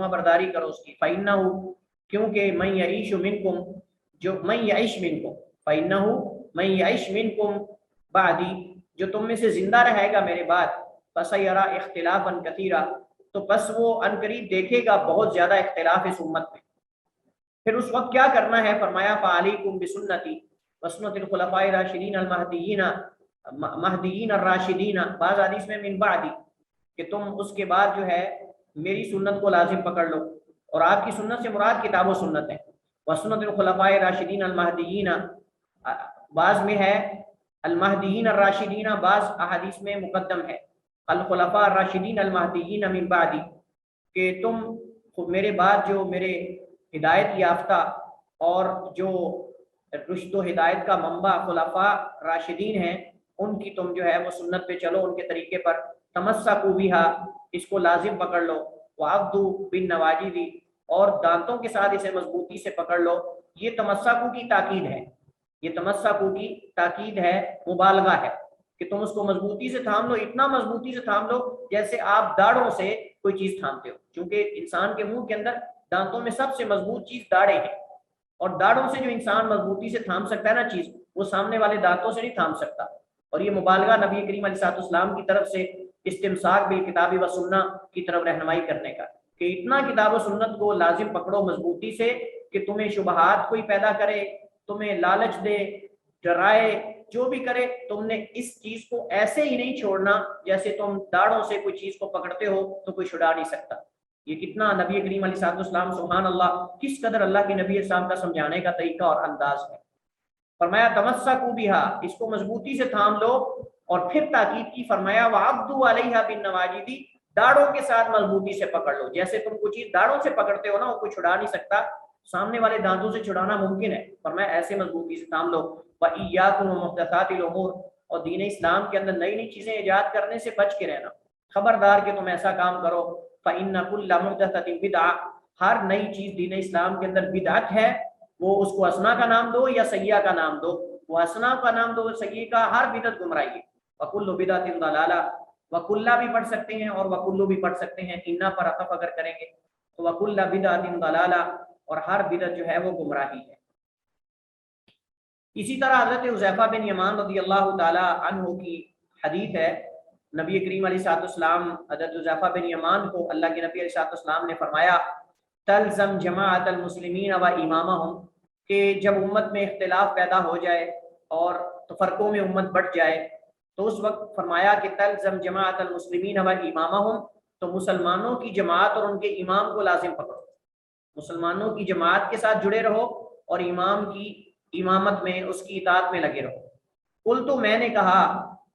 برداری کرو اس کی. فَإِنَّهُ، کیونکہ من یعیش منکم، جو من یعیش منکم، فَإِنَّهُ من یعیش منکم بعدی، جو تم میں سے زندہ رہے گا میرے بعد، فَسَيَرَى اخْتِلَافًا كَثِيرًا، تو بس وہ عنقریب دیکھے گا بہت زیادہ اختلاف اس امت میں. پھر اس وقت کیا کرنا ہے؟ فرمایا فَعَلَيْكُمْ بِسُنَّتِي وَسُنَّةِ الْخُلَفَاءِ الرَّاشِدِينَ المہدیین الراشدین، بعض حدیث میں من بعدی، کہ تم اس کے بعد جو ہے میری سنت کو لازم پکڑ لو، اور آپ کی سنت سے مراد کتاب و سنت ہے. وَسُنَّةِ الْخُلَفَاءِ الرَّاشِدِينَ المہدیین، بعض میں ہے المہدیین الراشدین، بعض احادیث میں مقدم ہے الخلفاء الراشدین المہدیین من بعدی، کہ تم میرے بعد جو میرے ہدایت یافتہ اور جو رشد و ہدایت کا منبع خلفاء راشدین ہیں، ان کی تم جو ہے وہ سنت پہ چلو، ان کے طریقے پر. تمسکوا بہا، اس کو لازم پکڑ لو. وعضوا بالنواجذ، اور دانتوں کے ساتھ اسے مضبوطی سے پکڑ لو. یہ تمسکو کی تاکید ہے، یہ تمسکو کی تاکید ہے، مبالغہ ہے کہ تم اس کو مضبوطی سے تھام لو، اتنا مضبوطی سے تھام لو جیسے آپ داڑھوں سے کوئی چیز تھامتے ہو، چونکہ انسان کے منہ کے اندر دانتوں میں سب سے مضبوط چیز داڑھیں ہیں، اور داڑھوں سے جو انسان مضبوطی سے تھام سکتا ہے نا چیز، وہ سامنے والے دانتوں سے نہیں تھام سکتا۔ اور یہ مبالغہ نبی کریم علیہ السلام کی طرف سے استمساک بالکتاب و سنہ کی طرف رہنمائی کرنے کا، کہ اتنا کتاب و سنت کو لازم پکڑو مضبوطی سے کہ تمہیں شبہات کوئی پیدا کرے، تمہیں لالچ دے، ڈرائے، جو بھی کرے، تم نے اس چیز کو ایسے ہی نہیں چھوڑنا جیسے تم داڑھوں سے کوئی چیز کو پکڑتے ہو تو کوئی چھڑا نہیں سکتا۔ یہ کتنا نبی کریم علیہ السلام، سبحان اللہ، کس قدر اللہ کے نبی السلام کا سمجھانے کا طریقہ اور انداز ہے۔ فرمایا تمسکوا بہا، اس کو مضبوطی سے تھام لو، اور پھر تاکید کی، فرمایا وعضوا علیہا بالنواجذ، داڑھوں کے ساتھ مضبوطی سے پکڑ لو، جیسے تم کوئی چیز داڑھوں سے پکڑتے ہو نا، وہ کوئی چھڑا نہیں سکتا، سامنے والے دانتوں سے چھڑانا ممکن ہے، فرمایا ایسے مضبوطی سے تھام لو۔ وَإِيَّاكُمْ وَمُحْدَثَاتِ الْأُمُورِ، اور دین اسلام کے اندر نئی نئی چیزیں ایجاد کرنے سے بچ کے رہنا، خبردار کہ تم ایسا کام کرو۔ فَإِنَّ كُلَّ مُحْدَثَةٍ بِدْعَةٍ، ہر نئی چیز دین اسلام کے اندر بدعت ہے، وہ اس کو حسنہ کا نام دو یا سیئہ کا نام دو، وہ حسنہ کا نام دو سیئہ کا، ہر بدعت گمراہی ہے۔ وَكُلُّ بِدْعَةٍ ضَلَالَةٍ، وَكُلَّ بھی پڑھ سکتے ہیں اور وَكُلُّ بھی پڑھ سکتے ہیں، اِنَّا پر عطف اگر کریں گے تو وَكُلَّ بِدْعَةٍ ضَلَالَةٍ، اور ہر بدعت جو ہے وہ گمراہی ہے۔ اسی طرح حضرت حذیفہ بن یمان رضی اللہ تعالی عنہ کی حدیث ہے، نبی کریم علیہ السلام حضرت حذیفہ بن یمان کو اللہ کے نبی علیہ السلام نے فرمایا تلزم جماعت المسلمین و امامہم، کہ جب امت میں اختلاف پیدا ہو جائے اور تفرقوں میں امت بٹ جائے تو اس وقت فرمایا کہ تلزم جماعت المسلمین و امامہم، تو مسلمانوں کی جماعت اور ان کے امام کو لازم پکڑو، مسلمانوں کی جماعت کے ساتھ جڑے رہو اور امام کی امامت میں، اس کی اطاعت میں لگے رہو۔ قل تو میں نے کہا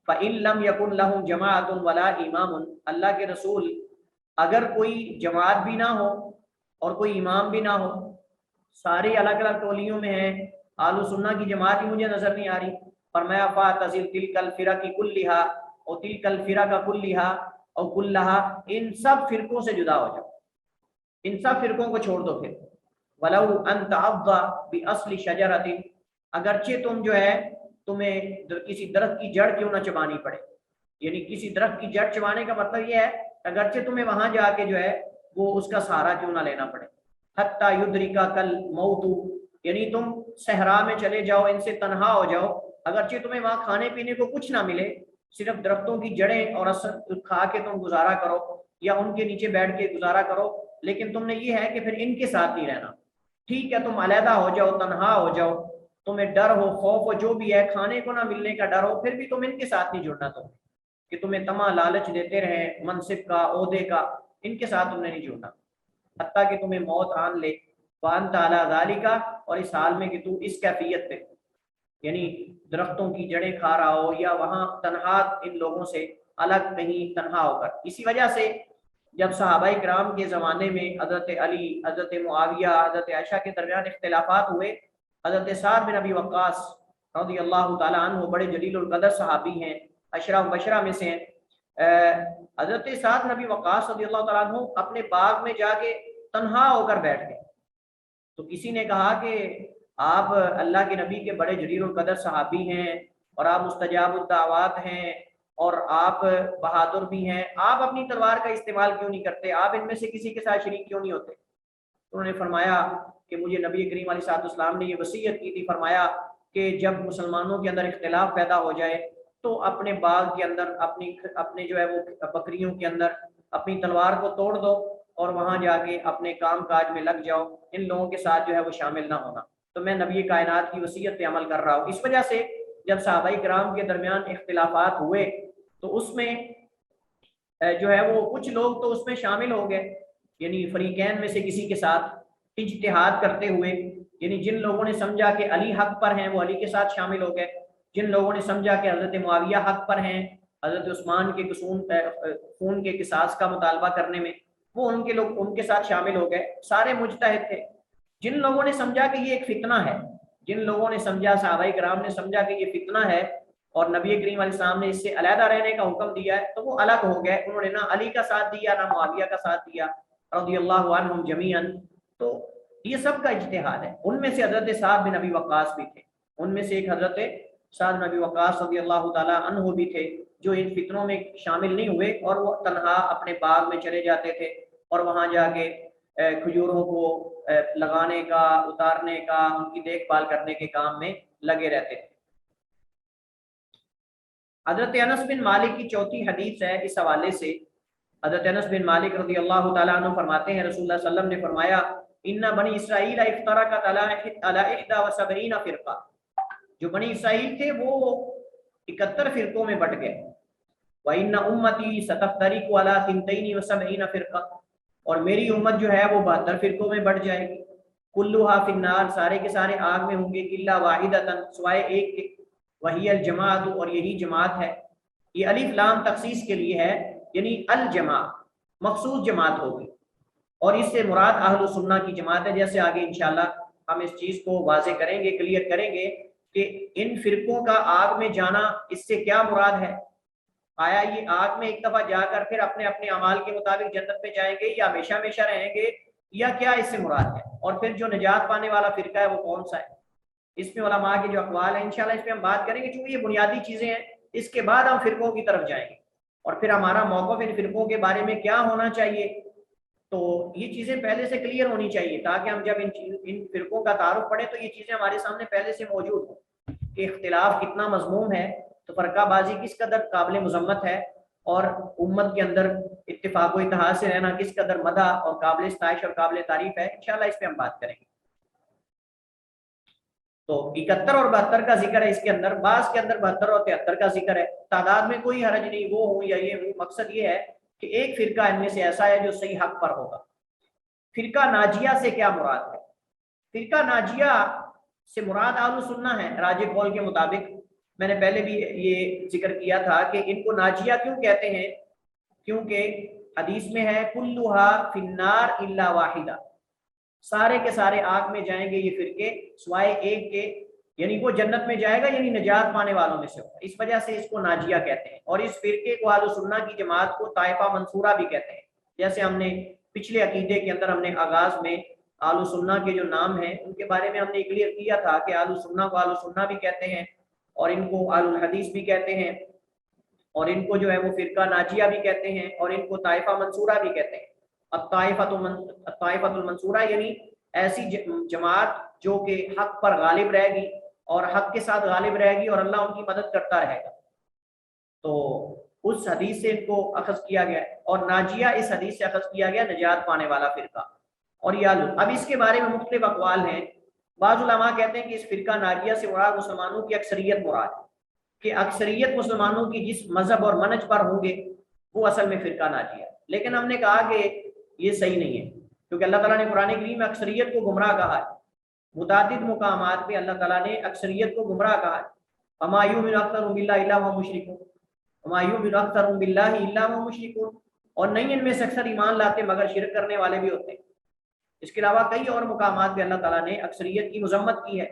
فَإِن لَمْ يَكُنْ لَهُمْ جَمَاعَةٌ وَلَا إِمَامٌ، اللہ کے رسول اگر کوئی جماعت بھی نہ ہو اور کوئی امام بھی نہ ہو، سارے الگ الگ ٹولیوں میں ہیں، اہل سنہ کی جماعت ہی مجھے نظر نہیں آ رہی، فرمایا فَاعْتَزِلْ تِلْكَ الْفِرَقِ كُلِّهَا اور تِلْكَ الْفِرَقَ كُلِّهَا اور كُلَّهَا، ان سب فرقوں سے جدا ہو جاؤ، ان سب فرقوں کو چھوڑ دو۔ پھر وَلَوْ أَن تَعَضَّ بِأَصْلِ شَجَرَةٍ، اگرچہ تم جو ہے تمہیں کسی درخت کی جڑ کیوں نہ چبانی پڑے، یعنی کسی درخت کی جڑ چبانے کا مطلب یہ ہے اگرچہ تمہیں وہاں جا کے جو ہے وہ اس کا سہارا کیوں نہ لینا پڑے۔ حتیٰ یدرکک الموت، یعنی تم صحرا میں چلے جاؤ، ان سے تنہا ہو جاؤ، اگرچہ تمہیں وہاں کھانے پینے کو کچھ نہ ملے، صرف درختوں کی جڑیں اور اثر کھا کے تم گزارا کرو یا ان کے نیچے بیٹھ کے گزارا کرو، لیکن تم نے یہ ہے کہ پھر ان کے ساتھ نہیں رہنا، ٹھیک ہے، تم علیحدہ ہو جاؤ، تنہا ہو جاؤ، تمہیں ڈر ہو، خوف ہو، جو بھی ہے، کھانے کو نہ ملنے کا ڈر ہو، پھر بھی تم ان کے ساتھ نہیں جڑنا، تم کہ تمہیں طمع لالچ دیتے رہیں منصب کا، عہدے کا، ان کے ساتھ تم نے نہیں جڑنا، حتیٰ کہ تمہیں موت آن لے۔ وَأَنْتَ عَلَىٰ ذَلِكَ، اور اس حال میں کہ تو اس کیفیت پہ، یعنی درختوں کی جڑیں کھا رہا ہو یا وہاں تنہا ان لوگوں سے الگ کہیں تنہا ہو کر۔ اسی وجہ سے جب صحابہ کرام کے زمانے میں حضرت علی، حضرت معاویہ، حضرت عائشہ کے درمیان اختلافات ہوئے، حضرت سعد بن ابی وقاص رضی اللہ تعالیٰ عنہ بڑے جلیل القدر صحابی ہیں، عشرہ مبشرہ میں سے ہیں، حضرت سعد بن ابی وقاص رضی اللہ تعالیٰ عنہ اپنے باغ میں جا کے تنہا ہو کر بیٹھ گئے، تو کسی نے کہا کہ آپ اللہ کے نبی کے بڑے جلیل القدر صحابی ہیں اور آپ مستجاب الدعوات ہیں اور آپ بہادر بھی ہیں، آپ اپنی تلوار کا استعمال کیوں نہیں کرتے، آپ ان میں سے کسی کے ساتھ شریک کیوں نہیں ہوتے؟ انہوں نے فرمایا کہ مجھے نبی کریم علیہ السلام نے یہ وصیت کی تھی، فرمایا کہ جب مسلمانوں کے اندر اختلاف پیدا ہو جائے تو اپنے باغ کے اندر اپنے جو ہے وہ بکریوں کے اندر اپنی تلوار کو توڑ دو اور وہاں جا کے اپنے کام کاج میں لگ جاؤ، ان لوگوں کے ساتھ جو ہے وہ شامل نہ ہونا، تو میں نبی کائنات کی وصیت پہ عمل کر رہا ہوں۔ اس وجہ سے جب صحابہ کرام کے درمیان اختلافات ہوئے تو اس میں جو ہے وہ کچھ لوگ تو اس میں شامل ہو گئے، یعنی فریقین میں سے کسی کے ساتھ اجتہاد کرتے ہوئے، یعنی جن لوگوں نے سمجھا کہ علی حق پر ہیں وہ علی کے ساتھ شامل ہو گئے، جن لوگوں نے سمجھا کہ حضرت معاویہ حق پر ہیں حضرت عثمان کے خون کے قصاص کا مطالبہ کرنے میں، وہ ان کے ساتھ شامل ہو گئے، سارے مجتہد تھے۔ جن لوگوں نے سمجھا کہ یہ ایک فتنہ ہے، جن لوگوں نے سمجھا، صحابہ کرام نے سمجھا کہ یہ فتنہ ہے اور نبی کریم علیہ السلام نے اس سے علیحدہ رہنے کا حکم دیا ہے، تو وہ الگ ہو گئے، انہوں نے نہ علی کا ساتھ دیا نہ معاویہ کا ساتھ دیا رضی اللہ عنہم جمیعاً۔ تو یہ سب کا اجتہاد ہے۔ ان میں سے حضرت سعد بن ابی وقاص بھی تھے، ان میں سے ایک حضرت سعد بن ابی وقاص رضی اللہ تعالیٰ عنہ بھی تھے، جو ان فتنوں میں شامل نہیں ہوئے اور وہ تنہا اپنے باغ میں چلے جاتے تھے اور وہاں جا کے کھجوروں کو لگانے کا، اتارنے کا، ان کی دیکھ بھال کرنے کے کام میں لگے رہتے تھے۔ حضرت انس بن مالک کی چوتھی حدیث ہے اس حوالے سے۔ حضرت انس بن مالک رضی اللہ تعالیٰ عنہ فرماتے ہیں رسول اللہ صلی اللہ علیہ وسلم نے فرمایا ان بنی اسرائیل افترقت علی 71 فرقہ، جو بنی اسرائیل تھے وہ 71 فرقوں میں بٹ گئے۔ وَإِنَّ أُمَّتِي سَتَفْتَرِقُ عَلَى 72 فرقہ، اور میری امت جو ہے وہ 72 فرقوں میں بٹ جائے گی۔ كُلُّهَا فِي النَّارِ، سارے کے سارے آگ میں ہوں گے، إِلَّا وَاحِدَةً، سوائے ایک کے، وَهِيَ الْجَمَاعَةُ، اور یہی جماعت ہے۔ یہ الف لام تخصیص کے لیے ہے، یعنی الجماعت مخصوص جماعت ہوگی، اور اس سے مراد اہل سنہ کی جماعت ہے۔ جیسے آگے انشاءاللہ ہم اس چیز کو واضح کریں گے، کلیئر کریں گے کہ ان فرقوں کا آگ میں جانا اس سے کیا مراد ہے۔ آیا یہ آگ میں ایک دفعہ جا کر پھر اپنے اپنے اعمال کے مطابق جنت میں جائیں گے، یا ہمیشہ ہمیشہ رہیں گے، یا کیا اس سے مراد ہے؟ اور پھر جو نجات پانے والا فرقہ ہے وہ کون سا ہے؟ اس میں علماء کے جو اقوال ہیں انشاءاللہ اس پہ ہم بات کریں گے، چونکہ یہ بنیادی چیزیں ہیں۔ اس کے بعد ہم فرقوں کی طرف جائیں گے، اور پھر ہمارا موقف ان فرقوں کے بارے میں کیا ہونا چاہیے۔ تو یہ چیزیں پہلے سے کلیئر ہونی چاہیے، تاکہ ہم جب ان فرقوں کا تعارف پڑھیں تو یہ چیزیں ہمارے سامنے پہلے سے موجود ہوں کہ اختلاف کتنا مذموم ہے، تو فرقہ بازی کس قدر قابل مذمت ہے، اور امت کے اندر اتفاق و اتحاد سے رہنا کس قدر مدح اور قابل ستائش اور قابل تعریف ہے۔ انشاءاللہ اس پہ ہم بات کریں گے۔ تو 71 اور 72 کا ذکر ہے اس کے اندر، بعض کے اندر 72 اور 73 کا ذکر ہے۔ تعداد میں کوئی حرج نہیں، وہ ہوں یا یہ ہوں، مقصد یہ ہے کہ ایک فرقہ ان میں سے ایسا ہے جو صحیح حق پر ہوگا۔ فرقہ ناجیہ سے کیا مراد ہے؟ فرقہ ناجیہ سے مراد اہل سنہ ہے راجح قول کے مطابق۔ میں نے پہلے بھی یہ ذکر کیا تھا کہ ان کو ناجیہ کیوں کہتے ہیں، کیونکہ حدیث میں ہے کلھا فی النار الا واحدہ، سارے کے سارے آگ میں جائیں گے یہ فرقے سوائے ایک کے، یعنی وہ جنت میں جائے گا، یعنی نجات پانے والوں میں سے ہوگا۔ اس وجہ سے اس کو ناجیہ کہتے ہیں، اور اس فرقے کو اہل سنہ کی جماعت کو طائفہ منصورہ بھی کہتے ہیں۔ جیسے ہم نے پچھلے عقیدے کے اندر ہم نے آغاز میں اہل سنہ کے جو نام ہیں ان کے بارے میں ہم نے کلیئر کیا تھا کہ اہل سنہ کو اہل سنہ بھی کہتے ہیں، اور ان کو اہل الحدیث بھی کہتے ہیں، اور ان کو جو ہے وہ فرقہ ناجیہ بھی کہتے ہیں، اور ان کو طائفہ منصورہ بھی کہتے ہیں۔ الطائفۃ المنصورہ یعنی ایسی جماعت جو کہ حق پر غالب رہے گی اور حق کے ساتھ غالب رہے گی، اور اللہ ان کی مدد کرتا رہے گا۔ تو اس حدیث سے ان کو اخذ کیا گیا، اور ناجیہ اس حدیث سے اخذ کیا گیا نجات پانے والا فرقہ۔ اور اب اس کے بارے میں مختلف اقوال ہیں۔ بعض علماء کہتے ہیں کہ اس فرقہ ناجیہ سے مراد مسلمانوں کی اکثریت مراد ہے، کہ اکثریت مسلمانوں کی جس مذہب اور منہج پر ہوں گے وہ اصل میں فرقہ ناجیہ ہے۔ لیکن ہم نے کہا کہ یہ صحیح نہیں ہے، کیونکہ اللہ تعالیٰ نے قرآن کریم میں اکثریت کو گمراہ کہا ہے، متعدد مقامات پہ اللہ تعالیٰ نے اکثریت کو گمراہ کہا ہے۔ وَمَا يُؤْمِنُ أَكْثَرُهُم بِاللَّهِ إِلَّا وَهُمْ مُشْرِكُونَ، وَمَا يُؤْمِنُ أَكْثَرُهُم بِاللَّهِ إِلَّا وَهُمْ مُشْرِكُونَ، اور نہیں ان میں سے اکثر ایمان لاتے مگر شرک کرنے والے بھی ہوتے ہیں۔ اس کے علاوہ کئی اور مقامات پہ اللہ تعالیٰ نے اکثریت کی مذمت کی ہے۔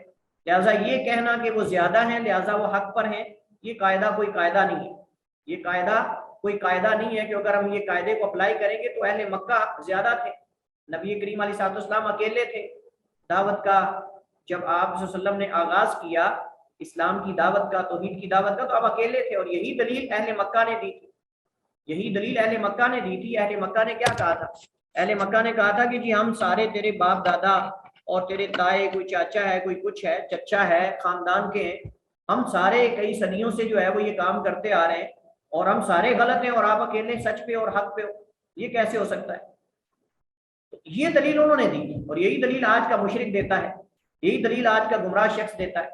لہٰذا یہ کہنا کہ وہ زیادہ ہیں لہٰذا وہ حق پر ہیں، یہ قاعدہ کوئی قاعدہ نہیں ہے، یہ قاعدہ کوئی قاعدہ نہیں ہے کہ اگر ہم یہ قاعدے کو اپلائی کریں گے تو اہل مکہ زیادہ تھے، نبی کریم علیہ الصلوۃ والسلام اکیلے تھے۔ دعوت کا جب آپ صلی اللہ علیہ وسلم نے آغاز کیا اسلام کی دعوت کا، توحید کی دعوت کا، تو آپ اکیلے تھے، اور یہی دلیل اہل مکہ نے دی تھی، یہی دلیل اہل مکہ نے دی تھی۔ اہل مکہ نے کیا کہا تھا؟ اہل مکہ نے کہا تھا کہ جی ہم سارے تیرے باپ دادا اور تیرے تائے، کوئی چاچا ہے، کوئی کچھ ہے، چچا ہے، خاندان کے ہیں، ہم سارے کئی صدیوں سے جو ہے وہ یہ کام کرتے آ رہے ہیں، اور ہم سارے غلط ہیں اور آپ اکیلے سچ پہ اور حق پہ ہو، یہ کیسے ہو سکتا ہے؟ یہ دلیل انہوں نے دی، اور یہی دلیل آج کا مشرک دیتا ہے، یہی دلیل آج کا گمراہ شخص دیتا ہے۔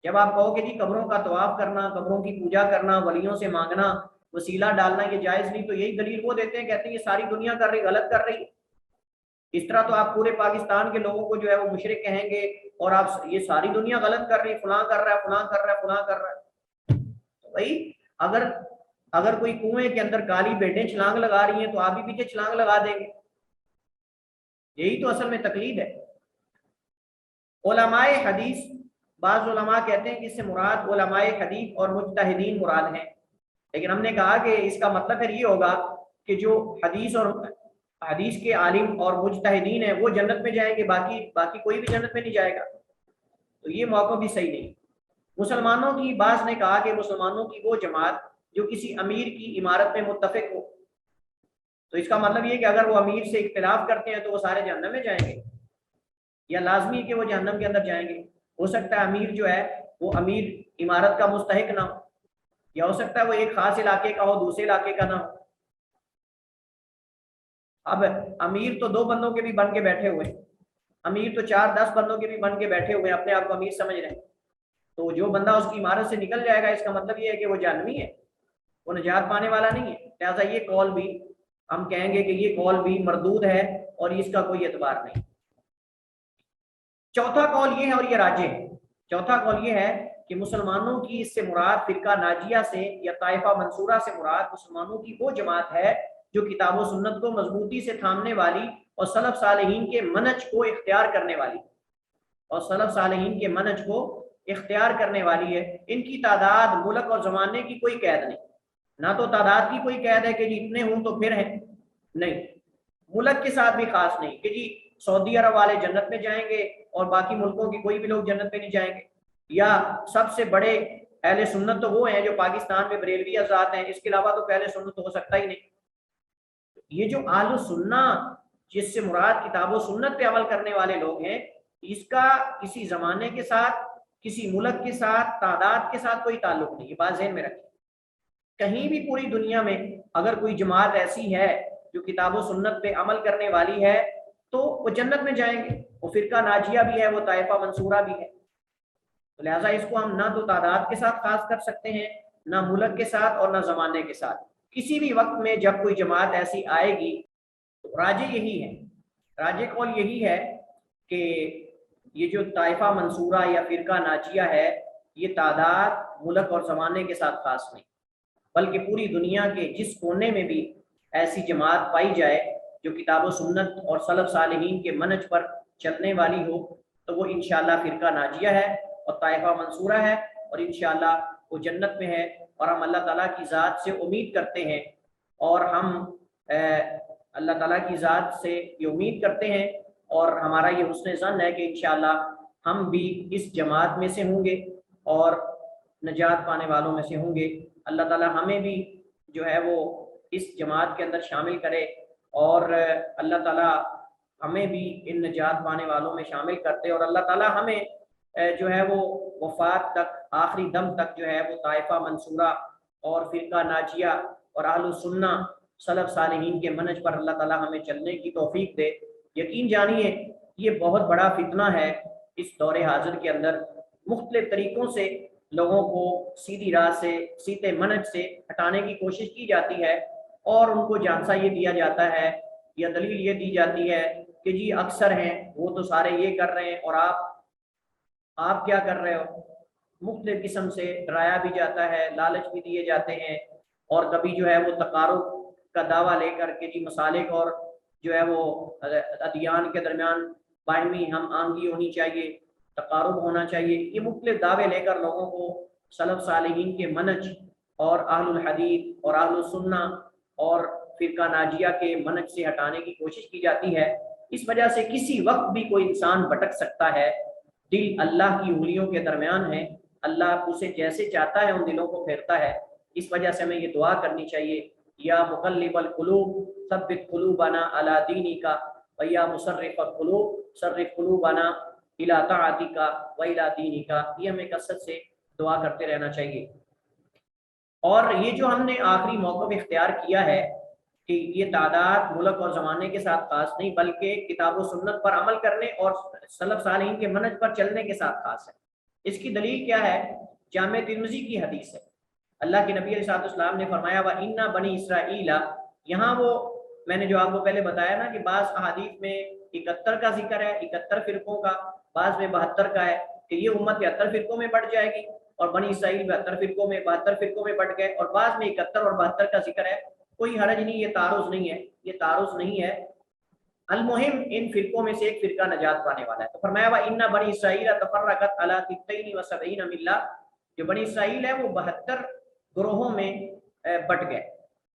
جب آپ کہو کہ جی قبروں کا طواف کرنا، قبروں کی پوجا کرنا، ولیوں سے مانگنا، وسیلہ ڈالنا یہ جائز نہیں، تو یہی دلیل وہ دیتے ہیں، کہتے ہیں یہ ساری دنیا کر رہی، غلط کر رہی ہے۔ اس طرح تو آپ پورے پاکستان کے لوگوں کو جو ہے وہ مشرک کہیں گے، اور آپ یہ ساری دنیا غلط کر رہی، فلاں کر رہا ہے، فلاں کر رہا ہے، فلاں کر رہا ہے۔ تو بھائی اگر کوئی کنویں کے اندر کالی بھیڑیں چھلانگ لگا رہی ہیں تو آپ بھی پیچھے چھلانگ لگا دیں گے، یہی تو اصل میں تقلید ہے۔ علماء حدیث، بعض علماء کہتے ہیں کہ اس سے مراد علماء حدیث اور مجتہدین مراد ہیں، لیکن ہم نے کہا کہ اس کا مطلب پھر یہ ہوگا کہ جو حدیث اور حدیث کے عالم اور مجتہدین ہیں وہ جنت میں جائیں گے، باقی کوئی بھی جنت میں نہیں جائے گا، تو یہ موقع بھی صحیح نہیں۔ مسلمانوں کی بعض نے کہا کہ مسلمانوں کی وہ جماعت جو کسی امیر کی عمارت میں متفق ہو، تو اس کا مطلب یہ کہ اگر وہ امیر سے اختلاف کرتے ہیں تو وہ سارے جہنم میں جائیں گے، یا لازمی کہ وہ جہنم کے اندر جائیں گے؟ ہو سکتا ہے امیر جو ہے وہ امیر عمارت کا مستحق نہ ہو، یا ہو سکتا ہے وہ ایک خاص علاقے کا ہو دوسرے علاقے کا نہ ہو۔ اب امیر تو 2 بندوں کے بھی بن کے بیٹھے ہوئے، امیر تو 4-10 بندوں کے بھی بن کے بیٹھے ہوئے، اپنے آپ کو امیر سمجھ رہے ہیں، تو جو بندہ اس کی عمارت سے نکل جائے گا اس کا مطلب یہ ہے کہ وہ جہنمی ہے، وہ نجات پانے والا نہیں ہے۔ لہٰذا یہ قول بھی ہم کہیں گے کہ یہ قول بھی مردود ہے اور اس کا کوئی اعتبار نہیں۔ چوتھا قول یہ ہے، اور یہ راجح ہے، چوتھا قول یہ ہے کہ مسلمانوں کی اس سے مراد فرقہ ناجیہ سے یا طائفہ منصورہ سے مراد مسلمانوں کی وہ جماعت ہے جو کتاب و سنت کو مضبوطی سے تھامنے والی اور سلف صالحین کے منہج کو اختیار کرنے والی ہے۔ ان کی تعداد ملک اور زمانے کی کوئی قید نہیں، نہ تو تعداد کی کوئی قید ہے کہ جی اتنے ہوں تو پھر ہیں، نہیں، ملک کے ساتھ بھی خاص نہیں کہ جی سعودی عرب والے جنت میں جائیں گے اور باقی ملکوں کی کوئی بھی لوگ جنت میں نہیں جائیں گے، یا سب سے بڑے اہل سنت تو وہ ہیں جو پاکستان میں بریلوی حضرات ہیں، اس کے علاوہ تو اہل سنت تو ہو سکتا ہی نہیں۔ یہ جو اہل سنت جس سے مراد کتاب و سنت پہ عمل کرنے والے لوگ ہیں، اس کا کسی زمانے کے ساتھ، کسی ملک کے ساتھ، تعداد کے ساتھ کوئی تعلق نہیں، یہ بات ذہن میں رکھیں۔ کہیں بھی پوری دنیا میں اگر کوئی جماعت ایسی ہے جو کتاب و سنت پہ عمل کرنے والی ہے تو وہ جنت میں جائیں گے، وہ فرقہ ناجیہ بھی ہے، وہ طائفہ منصورہ بھی ہے، تو لہٰذا اس کو ہم نہ تو تعداد کے ساتھ خاص کر سکتے ہیں، نہ ملک کے ساتھ اور نہ زمانے کے ساتھ۔ کسی بھی وقت میں جب کوئی جماعت ایسی آئے گی تو راجح یہی ہے، راجح قول یہی ہے کہ یہ جو طائفہ منصورہ یا فرقہ ناجیہ ہے یہ تعداد ملک اور زمانے کے ساتھ خاص نہیں، بلکہ پوری دنیا کے جس کونے میں بھی ایسی جماعت پائی جائے جو کتاب و سنت اور سلف صالحین کے منہج پر چلنے والی ہو تو وہ انشاءاللہ فرقہ ناجیہ ہے اور طائفہ منصورہ ہے، اور انشاءاللہ وہ جنت میں ہے، اور ہم اللہ تعالیٰ کی ذات سے امید کرتے ہیں، اور ہم اللہ تعالیٰ کی ذات سے یہ امید کرتے ہیں اور ہمارا یہ حسن ظن ہے کہ انشاءاللہ ہم بھی اس جماعت میں سے ہوں گے اور نجات پانے والوں میں سے ہوں گے۔ اللہ تعالیٰ ہمیں بھی جو ہے وہ اس جماعت کے اندر شامل کرے، اور اللہ تعالیٰ ہمیں بھی ان نجات پانے والوں میں شامل کرتے، اور اللہ تعالیٰ ہمیں جو ہے وہ وفات تک، آخری دم تک جو ہے وہ طائفہ منصورہ اور فرقہ ناجیہ اور اہل السنہ سلف صالحین کے منہج پر اللہ تعالیٰ ہمیں چلنے کی توفیق دے۔ یقین جانیے یہ بہت بڑا فتنہ ہے اس دور حاضر کے اندر، مختلف طریقوں سے لوگوں کو سیدھی راہ سے، سیدھے منہج سے ہٹانے کی کوشش کی جاتی ہے، اور ان کو جانسا یہ دیا جاتا ہے یا دلیل یہ دی جاتی ہے کہ جی اکثر ہیں وہ تو سارے یہ کر رہے ہیں اور آپ کیا کر رہے ہو۔ مختلف قسم سے ڈرایا بھی جاتا ہے، لالچ بھی دیے جاتے ہیں، اور کبھی جو ہے وہ تقارب کا دعویٰ لے کر کے جی مسالک اور جو ہے وہ ادیان کے درمیان باہمی ہم آہنگی ہونی چاہیے، تقارب ہونا چاہیے، یہ مختلف دعوے لے کر لوگوں کو سلف صالحین کے منہج اور اہل الحدیث اور اہل السنہ اور فرقہ ناجیہ کے منہج سے ہٹانے کی کوشش کی جاتی ہے۔ اس وجہ سے کسی وقت بھی کوئی انسان بھٹک سکتا ہے، دل اللہ کی انگلیوں کے درمیان ہے، اللہ اسے جیسے چاہتا ہے ان دلوں کو پھیرتا ہے۔ اس وجہ سے ہمیں یہ دعا کرنی چاہیے، یا مقلب القلوب ثبت قلوبنا علی دینک و یا مصرف القلوب صرف قلوبنا الی طاعتک و الی دینک، یہ ہمیں کثرت سے دعا کرتے رہنا چاہیے۔ اور یہ جو ہم نے آخری موقف اختیار کیا ہے کہ یہ تعداد ملک اور زمانے کے ساتھ خاص نہیں بلکہ کتاب و سنت پر عمل کرنے اور سلف صالحین کے منہج پر چلنے کے ساتھ خاص ہے، اس کی دلیل کیا ہے؟ جامع ترمذی کی حدیث ہے، اللہ کے نبی علیہ السلام نے فرمایا وَإِنَّ بَنِي إِسْرَائِيلَ، یہاں وہ میں نے جو آپ کو پہلے بتایا نا کہ بعض احادیث میں 71 کا ذکر ہے، 71 فرقوں کا، بعض میں 72 کا ہے کہ یہ امت 73 فرقوں میں بٹ جائے گی، اور بنی اسرائیل 72 فرقوں میں 72 فرقوں میں بٹ گئے، اور بعض میں 71 اور 72 کا ذکر ہے۔ کوئی حرج نہیں، یہ تعارض نہیں ہے، یہ تعارض نہیں ہے، المہم ان فرقوں میں سے ایک فرقہ نجات پانے والا ہے۔ تو فرمایا وَإِنَّ بَنِي إِسْرَائِيلَ تَفَرَّقَتْ عَلَىٰ 72 مِلَّةٍ، جو بنی اسرائیل ہے وہ 72 گروہوں میں بٹ گئے،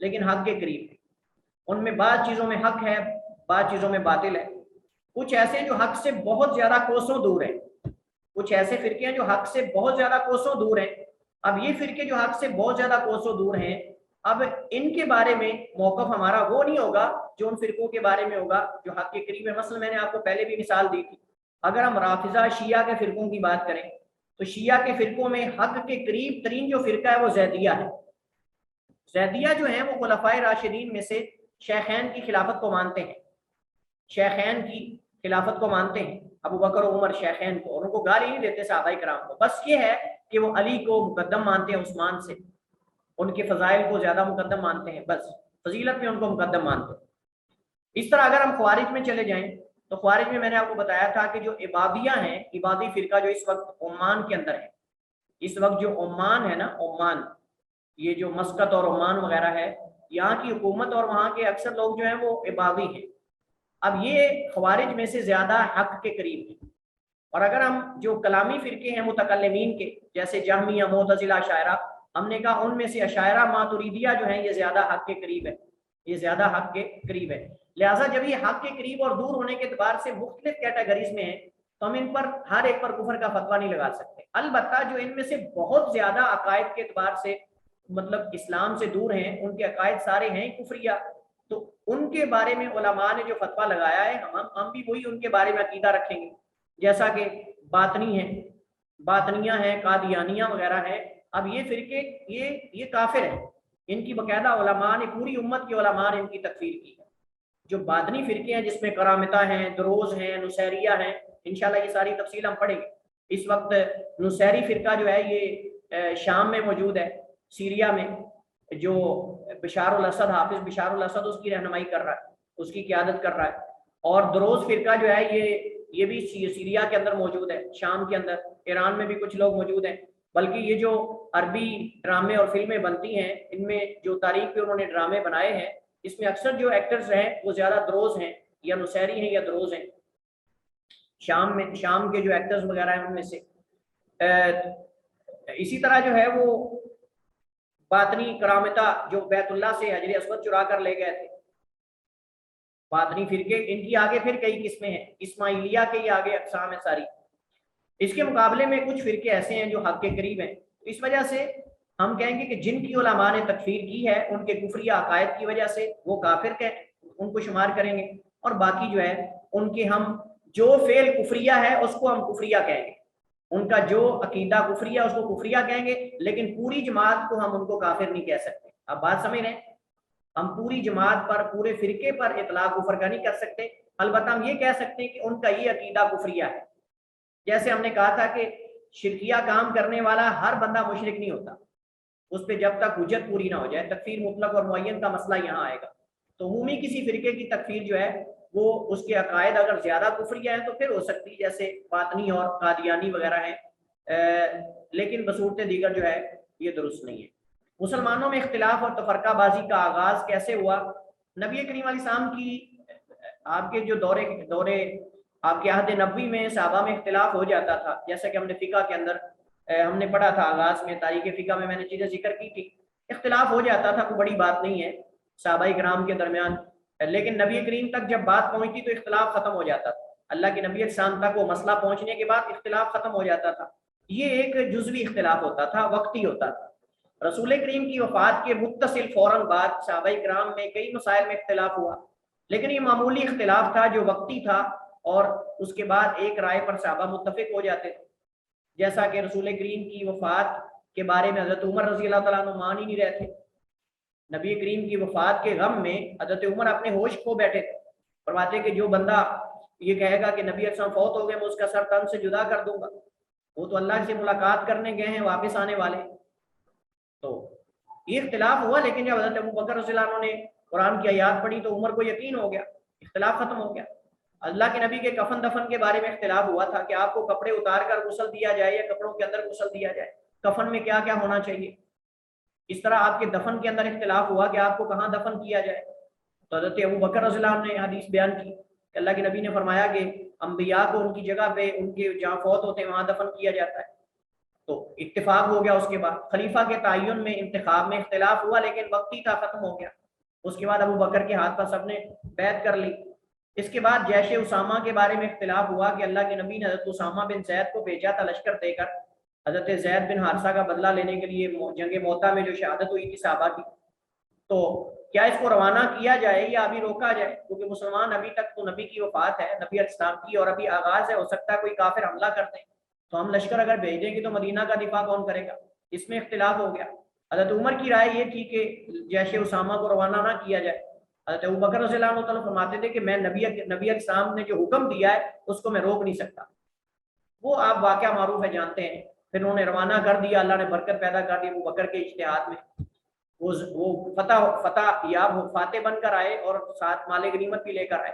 لیکن حق کے قریب ہیں، ان میں بعض چیزوں میں حق ہے، بعض چیزوں میں باطل ہے۔ کچھ ایسے ہیں جو حق سے بہت زیادہ کوسوں دور ہیں، کچھ ایسے فرقے ہیں جو حق سے بہت زیادہ کوسوں دور ہیں۔ اب یہ فرقے جو حق سے بہت زیادہ کوسوں دور ہیں، اب ان کے بارے میں موقف ہمارا وہ نہیں ہوگا جو ان فرقوں کے بارے میں ہوگا جو حق کے قریب ہے۔ مثلا میں نے آپ کو پہلے بھی مثال دی تھی، اگر ہم رافضہ شیعہ کے فرقوں کی بات کریں تو شیعہ کے فرقوں میں حق کے قریب ترین جو فرقہ ہے وہ زیدیہ ہے۔ زیدیہ جو ہیں وہ خلفائے راشدین میں سے شیخین کی خلافت کو مانتے ہیں، شیخین کی خلافت کو مانتے ہیں، ابو بکر و عمر شیخین کو، اور ان کو گالی نہیں دیتے صحابہ کرام کو، بس یہ ہے کہ وہ علی کو مقدم مانتے ہیں عثمان سے، ان کے فضائل کو زیادہ مقدم مانتے ہیں، بس فضیلت میں ان کو مقدم مانتے ہیں۔ اس طرح اگر ہم خوارج میں چلے جائیں تو خوارج میں نے آپ کو بتایا تھا کہ جو عبادیہ ہیں، عبادی فرقہ جو اس وقت عمان کے اندر ہے، اس وقت جو عمان ہے نا، عمان، یہ جو مسقط اور عمان وغیرہ ہے، یہاں کی حکومت اور وہاں کے اکثر لوگ جو ہیں وہ عبادی ہیں۔ اب یہ خوارج میں سے زیادہ حق کے قریب ہیں، اور اگر ہم جو کلامی فرقے ہیں متکلمین کے، جیسے جہمیہ، معتزلہ، اشاعرہ، ہم نے کہا ان میں سے اشاعرہ ماتریدیہ جو ہیں یہ زیادہ حق کے قریب ہے، یہ زیادہ حق کے قریب ہے۔ لہٰذا جب یہ حق کے قریب اور دور ہونے کے اعتبار سے مختلف کیٹیگریز میں ہیں تو ہم ان پر ہر ایک پر کفر کا فتویٰ نہیں لگا سکتے۔ البتہ جو ان میں سے بہت زیادہ عقائد کے اعتبار سے مطلب اسلام سے دور ہیں، ان کے عقائد سارے ہیں کفریہ، تو ان کے بارے میں علماء نے جو فتویٰ لگایا ہے ہم بھی وہی ان کے بارے میں عقیدہ رکھیں گے، جیسا کہ باطنی ہیں، باطنیہ ہیں، قادیانیہ وغیرہ ہیں۔ اب یہ فرقے یہ کافر ہیں، ان کی باقاعدہ علماء نے، پوری امت کے علماء نے ان کی تکفیر کی ہے۔ جو باطنی فرقے ہیں جس میں کرامتہ ہیں، دروز ہیں، نصیریہ ہیں، انشاءاللہ یہ ساری تفصیل ہم پڑھیں گے۔ اس وقت نصیری فرقہ جو ہے یہ شام میں موجود ہے، سیریا میں، جو بشار الاسد، حافظ بشار الاسد اس کی رہنمائی کر رہا ہے، اس کی قیادت کر رہا ہے۔ اور دروز فرقہ جو ہے یہ بھی سیریا کے اندر موجود ہے، شام کے اندر، ایران میں بھی کچھ لوگ موجود ہیں۔ بلکہ یہ جو عربی ڈرامے اور فلمیں بنتی ہیں، ان میں جو تاریخ پہ انہوں نے ڈرامے بنائے ہیں، اس میں اکثر جو ایکٹرز ہیں وہ زیادہ دروز ہیں یا نصیری ہیں یا دروز ہیں، شام کے جو ایکٹرز وغیرہ ہیں ان میں سے۔ اسی طرح جو ہے وہ باطنی کرامتہ جو بیت اللہ سے حجر اسود چرا کر لے گئے تھے، باطنی فرقے، ان کی آگے پھر کئی قسمیں ہیں، اسماعیلیہ کے یہ آگے اقسام ہیں ساری۔ اس کے مقابلے میں کچھ فرقے ایسے ہیں جو حق کے قریب ہیں، اس وجہ سے ہم کہیں گے کہ جن کی علماء نے تکفیر کی ہے ان کے کفری عقائد کی وجہ سے وہ کافر کے ان کو شمار کریں گے، اور باقی جو ہے ان کے ہم جو فعل کفریہ ہے اس کو ہم کفریہ کہیں گے، ان کا جو عقیدہ کفریہ اس کو کفریہ کہیں گے، لیکن پوری جماعت کو ہم ان کو کافر نہیں کہہ سکتے۔ اب بات سمجھ رہے ہیں، ہم پوری جماعت پر، پورے فرقے پر اطلاق کفر کا نہیں کر سکتے، البتہ ہم یہ کہہ سکتے ہیں کہ ان کا یہ عقیدہ کفریہ ہے۔ جیسے ہم نے کہا تھا کہ شرکیہ کام کرنے والا ہر بندہ مشرک نہیں ہوتا، اس پہ جب تک حجت پوری نہ ہو جائے، تکفیر مطلق اور معین کا مسئلہ یہاں آئے گا۔ تو عمومی کسی فرقے کی تکفیر جو ہے وہ اس کے عقائد اگر زیادہ کفریہ ہیں تو پھر ہو سکتی ہے، جیسے باطنی اور قادیانی وغیرہ ہیں، لیکن بصورت دیگر جو ہے یہ درست نہیں ہے۔ مسلمانوں میں اختلاف اور تفرقہ بازی کا آغاز کیسے ہوا؟ نبی کریم علیہ السلام کی آپ کے جو دورے آپ کے عہد نبوی میں صحابہ میں اختلاف ہو جاتا تھا، جیسا کہ ہم نے فقہ کے اندر ہم نے پڑھا تھا، آغاز میں تاریخ فقہ میں نے چیزیں ذکر کی تھی، اختلاف ہو جاتا تھا، کوئی بڑی بات نہیں ہے صحابہ کرام کے درمیان، لیکن نبی کریم تک جب بات پہنچتی تو اختلاف ختم ہو جاتا تھا، اللہ کے نبی السلام تک وہ مسئلہ پہنچنے کے بعد اختلاف ختم ہو جاتا تھا۔ یہ ایک جزوی اختلاف ہوتا تھا، وقتی ہوتا تھا۔ رسول کریم کی وفات کے متصل فوراً بعد صحابہ کرام میں کئی مسائل میں اختلاف ہوا، لیکن یہ معمولی اختلاف تھا جو وقتی تھا، اور اس کے بعد ایک رائے پر صحابہ متفق ہو جاتے تھے۔ جیسا کہ رسول کریم کی وفات کے بارے میں حضرت عمر رضی اللہ تعالیٰ عنہ مان ہی نہیں رہے تھے، نبی کریم کی وفات کے غم میں حضرت عمر اپنے ہوش کھو بیٹھے تھے، فرماتے کہ جو بندہ یہ کہے گا کہ نبی اسلام فوت ہو گئے میں اس کا سر تن سے جدا کر دوں گا، وہ تو اللہ سے ملاقات کرنے گئے ہیں، واپس آنے والے۔ تو یہ اختلاف ہوا، لیکن جب حضرت ابو بکر رضی اللہ عنہ نے قرآن کی آیات پڑھی تو عمر کو یقین ہو گیا، اختلاف ختم ہو گیا۔ اللہ کے نبی کے کفن دفن کے بارے میں اختلاف ہوا تھا کہ آپ کو کپڑے اتار کر غسل دیا جائے یا کپڑوں کے اندر غسل دیا جائے، کفن میں کیا کیا ہونا چاہیے۔ اس طرح آپ کے دفن کے اندر اختلاف ہوا کہ آپ کو کہاں دفن کیا جائے، تو حضرت ابو بکر رضی اللہ عنہ نے حدیث بیان کی کہ اللہ کے نبی نے فرمایا کہ انبیاء کو ان کی جگہ پہ، ان کے جہاں فوت ہوتے ہیں وہاں دفن کیا جاتا ہے، تو اتفاق ہو گیا. اس کے بعد خلیفہ کے تعین میں انتخاب میں اختلاف ہوا لیکن وقتی تھا, ختم ہو گیا. اس کے بعد ابو بکر کے ہاتھ پر سب نے بیعت کر لی. اس کے بعد جیش اسامہ کے بارے میں اختلاف ہوا کہ اللہ کے نبی نے حضرت اسامہ بن زید کو بھیجا تھا لشکر دے کر حضرت زید بن حارثہ کا بدلہ لینے کے لیے جنگ موتا میں جو شہادت ہوئی تھی صحابہ کی. تو کیا اس کو روانہ کیا جائے یا ابھی روکا جائے, کیونکہ مسلمان ابھی تک تو نبی کی وفات ہے, نبی علیہ السلام کی, اور ابھی آغاز ہے, ہو سکتا ہے کوئی کافر حملہ کر دیں, تو ہم لشکر اگر بھیج دیں گے تو مدینہ کا دفاع کون کرے گا. اس میں اختلاف ہو گیا. حضرت عمر کی رائے یہ تھی کہ جیش اسامہ کو روانہ نہ کیا جائے. حضرت ابوبکر رضی اللہ عنہ تعالیٰ فرماتے تھے کہ میں نبی علیہ السلام نے جو حکم دیا ہے اس کو میں روک نہیں سکتا. وہ آپ واقعہ معروف ہے, جانتے ہیں. پھر انہوں نے روانہ کر دیا, اللہ نے برکت پیدا کر دی ابوبکر کے اجتہاد میں. وہ فتح یاب فاتح بن کر آئے اور ساتھ مال غنیمت بھی لے کر آئے.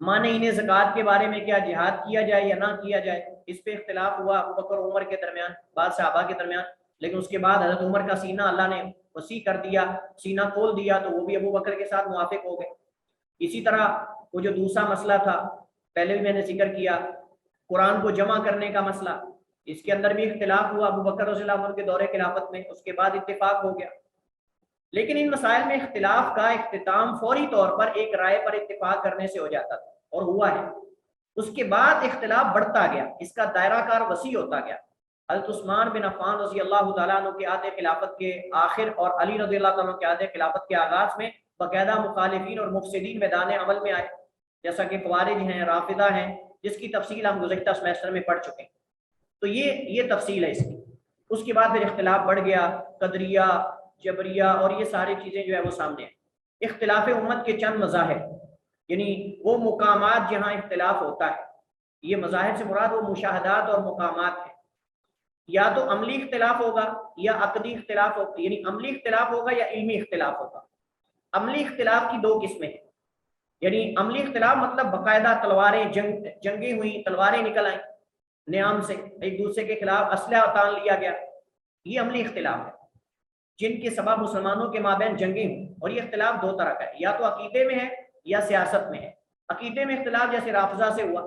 مانعین زکوٰۃ کے بارے میں کیا جہاد کیا جائے یا نہ کیا جائے, اس پہ اختلاف ہوا ابوبکر اور عمر کے درمیان, بعض صحابہ کے درمیان. لیکن اس کے بعد حضرت عمر کا سینہ اللہ نے وسیع کر دیا, سینہ کھول دیا, تو وہ بھی ابوبکر کے ساتھ موافق ہو گئے. اسی طرح وہ جو دوسرا مسئلہ تھا, پہلے بھی میں نے ذکر کیا, قرآن کو جمع کرنے کا مسئلہ, اس کے اندر بھی اختلاف ہوا ابوبکر رضی اللہ عنہ کے دور خلافت میں. اس کے بعد اتفاق ہو گیا. لیکن ان مسائل میں اختلاف کا اختتام فوری طور پر ایک رائے پر اتفاق کرنے سے ہو جاتا تھا, اور ہوا ہے. اس کے بعد اختلاف بڑھتا گیا, اس کا دائرہ کار وسیع ہوتا گیا. حضرت عثمان بن عفان رضی اللہ تعالیٰ عنہ کے عہد خلافت کے آخر اور علی رضی اللہ تعالیٰ عنہ کے عہد خلافت کے آغاز میں باقاعدہ مخالفین اور مفسدین میدان عمل میں آئے, جیسا کہ خوارج ہیں, رافضہ ہیں, جس کی تفصیل ہم گزشتہ سیمسٹر میں پڑھ چکے ہیں. تو یہ تفصیل ہے اس کی. اس کے بعد پھر اختلاف بڑھ گیا, قدریہ, جبریہ اور یہ ساری چیزیں جو ہے وہ سامنے ہیں. اختلاف امت کے چند مظاہر, یعنی وہ مقامات جہاں اختلاف ہوتا ہے, یہ مظاہر سے مراد وہ مشاہدات اور مقامات ہیں. یا تو عملی اختلاف ہوگا یا عقدی اختلاف ہوگا, یعنی عملی اختلاف ہوگا یا علمی اختلاف ہوگا. عملی اختلاف کی دو قسمیں ہیں, یعنی عملی اختلاف مطلب باقاعدہ تلواریں جنگیں ہوئی, تلواریں نکل آئیں نیام سے, ایک دوسرے کے خلاف اسلحہ تان لیا گیا, یہ عملی اختلاف ہے جن کے سبب مسلمانوں کے مابین جنگیں ہوئی. اور یہ اختلاف دو طرح کا ہے, یا تو عقیدے میں ہے یا سیاست میں ہے. عقیدے میں اختلاف جیسے رافضہ سے ہوا,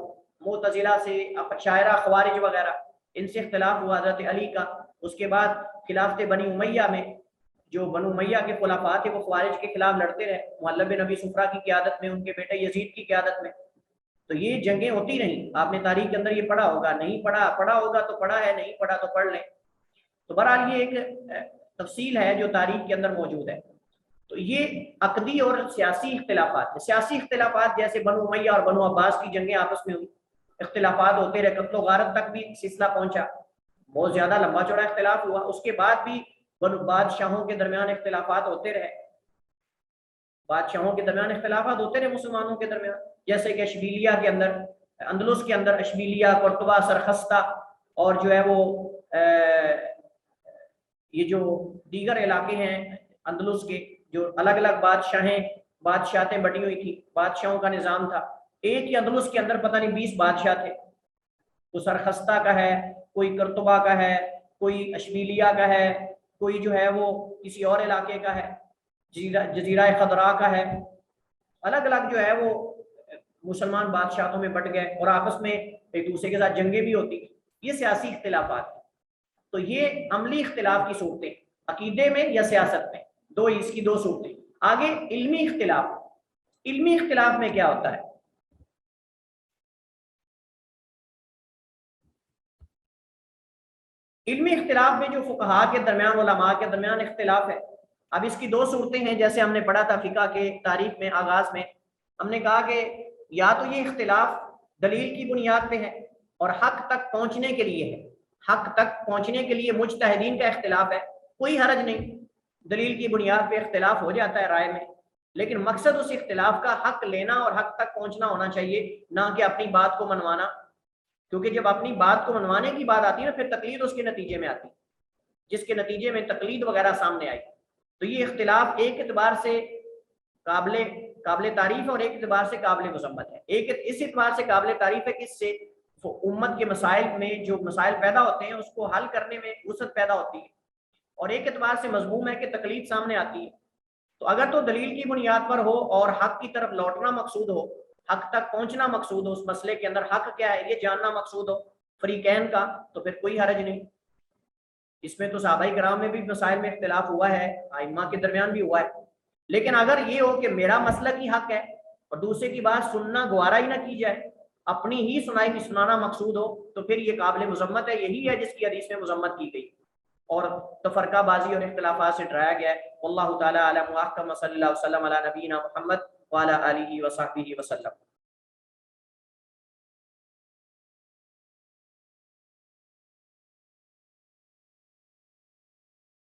معتزلہ سے, شاعرہ, خوارج وغیرہ, ان سے اختلاف ہوا حضرت علی کا. اس کے بعد خلافت بنی امیہ میں جو بنو امیہ کے خلفاء تھے وہ خوارج کے خلاف لڑتے رہے, معلب بن ابی صفرہ کی قیادت میں, ان کے بیٹے یزید کی قیادت میں. تو یہ جنگیں ہوتی رہیں. آپ نے تاریخ کے اندر یہ پڑھا ہوگا, نہیں پڑھا ہوگا تو پڑھا ہے, نہیں پڑھا تو پڑھ لیں. تو بہرحال یہ ایک تفصیل ہے جو تاریخ کے اندر موجود ہے. تو یہ عقدی اور سیاسی اختلافات ہیں. سیاسی اختلافات جیسے بنو امیہ اور بنو عباس کی جنگیں آپس میں ہوئی, اختلافات ہوتے رہے, قتل و غارت تک بھی سلسلہ پہنچا, بہت زیادہ لمبا چوڑا اختلاف ہوا. اس کے بعد بھی بادشاہوں کے درمیان اختلافات ہوتے رہے, بادشاہوں کے درمیان اختلافات ہوتے رہے مسلمانوں کے درمیان, جیسے کہ اشبیلیہ کے اندر, اندلس کے اندر اشبیلیہ, قرطبہ, سرخستہ, اور جو ہے وہ یہ جو دیگر علاقے ہیں اندلس کے, جو الگ الگ بادشاہتیں بٹی ہوئی تھی, بادشاہوں کا نظام تھا. ایک ہی اندلس کے اندر پتہ نہیں 20 بادشاہ تھے. تو سرخستہ کا ہے, کوئی قرطبہ کا ہے, کوئی اشبیلیہ کا ہے, کوئی جو ہے وہ کسی اور علاقے کا ہے, جزیرہ خضراء کا ہے. الگ الگ جو ہے وہ مسلمان بادشاہتوں میں بٹ گئے اور آپس میں ایک دوسرے کے ساتھ جنگیں بھی ہوتی. یہ سیاسی اختلافات ہیں. تو یہ عملی اختلاف کی صورتیں, عقیدے میں یا سیاست میں, اس کی دو صورتیں. آگے علمی اختلاف. علمی اختلاف میں کیا ہوتا ہے؟ علمی اختلاف میں جو فقہاء کے درمیان, علماء کے درمیان اختلاف ہے. اب اس کی دو صورتیں ہیں, جیسے ہم نے پڑھا تھا فقہ کے تاریخ میں آغاز میں, ہم نے کہا کہ یا تو یہ اختلاف دلیل کی بنیاد پہ ہے اور حق تک پہنچنے کے لیے ہے, حق تک پہنچنے کے لیے مجتہدین کا اختلاف ہے, کوئی حرج نہیں, دلیل کی بنیاد پہ اختلاف ہو جاتا ہے رائے میں, لیکن مقصد اس اختلاف کا حق لینا اور حق تک پہنچنا ہونا چاہیے, نہ کہ اپنی بات کو منوانا. کیونکہ جب اپنی بات کو منوانے کی بات آتی ہے نا, پھر تقلید اس کے نتیجے میں آتی, جس کے نتیجے میں تقلید وغیرہ سامنے آئی. تو یہ اختلاف ایک اعتبار سے قابل تعریف اور ایک اعتبار سے قابل مذمت ہے. ایک اس اعتبار سے قابل تعریف ہے کہ اس سے امت کے مسائل میں جو مسائل پیدا ہوتے ہیں اس کو حل کرنے میں وسعت پیدا ہوتی ہے, اور ایک اعتبار سے مذموم ہے کہ تقلید سامنے آتی ہے. تو اگر تو دلیل کی بنیاد پر ہو اور حق کی طرف لوٹنا مقصود ہو, حق تک پہنچنا مقصود ہو, اس مسئلے کے اندر حق کیا ہے یہ جاننا مقصود ہو, فریقین کا تو پھر کوئی حرج نہیں. اس میں تو صحابہ کرام میں بھی مسائل میں اختلاف ہوا ہے، ائمہ کے درمیان بھی ہوا ہے. لیکن اگر یہ ہو کہ میرا مسلک ہی حق ہے اور دوسرے کی بات سننا گوارا ہی نہ کی جائے، اپنی ہی سنائی کی سنانا مقصود ہو، تو پھر یہ قابل مذمت ہے. یہی ہے جس کی حدیث میں مذمت کی گئی اور تفرقہ بازی اور اختلافات سے ڈرایا گیا ہے. واللہ تعالی اعلم واحکم. صلی اللہ وسلم علی نبینا محمد وعلی آلہ وصحبہ وسلم.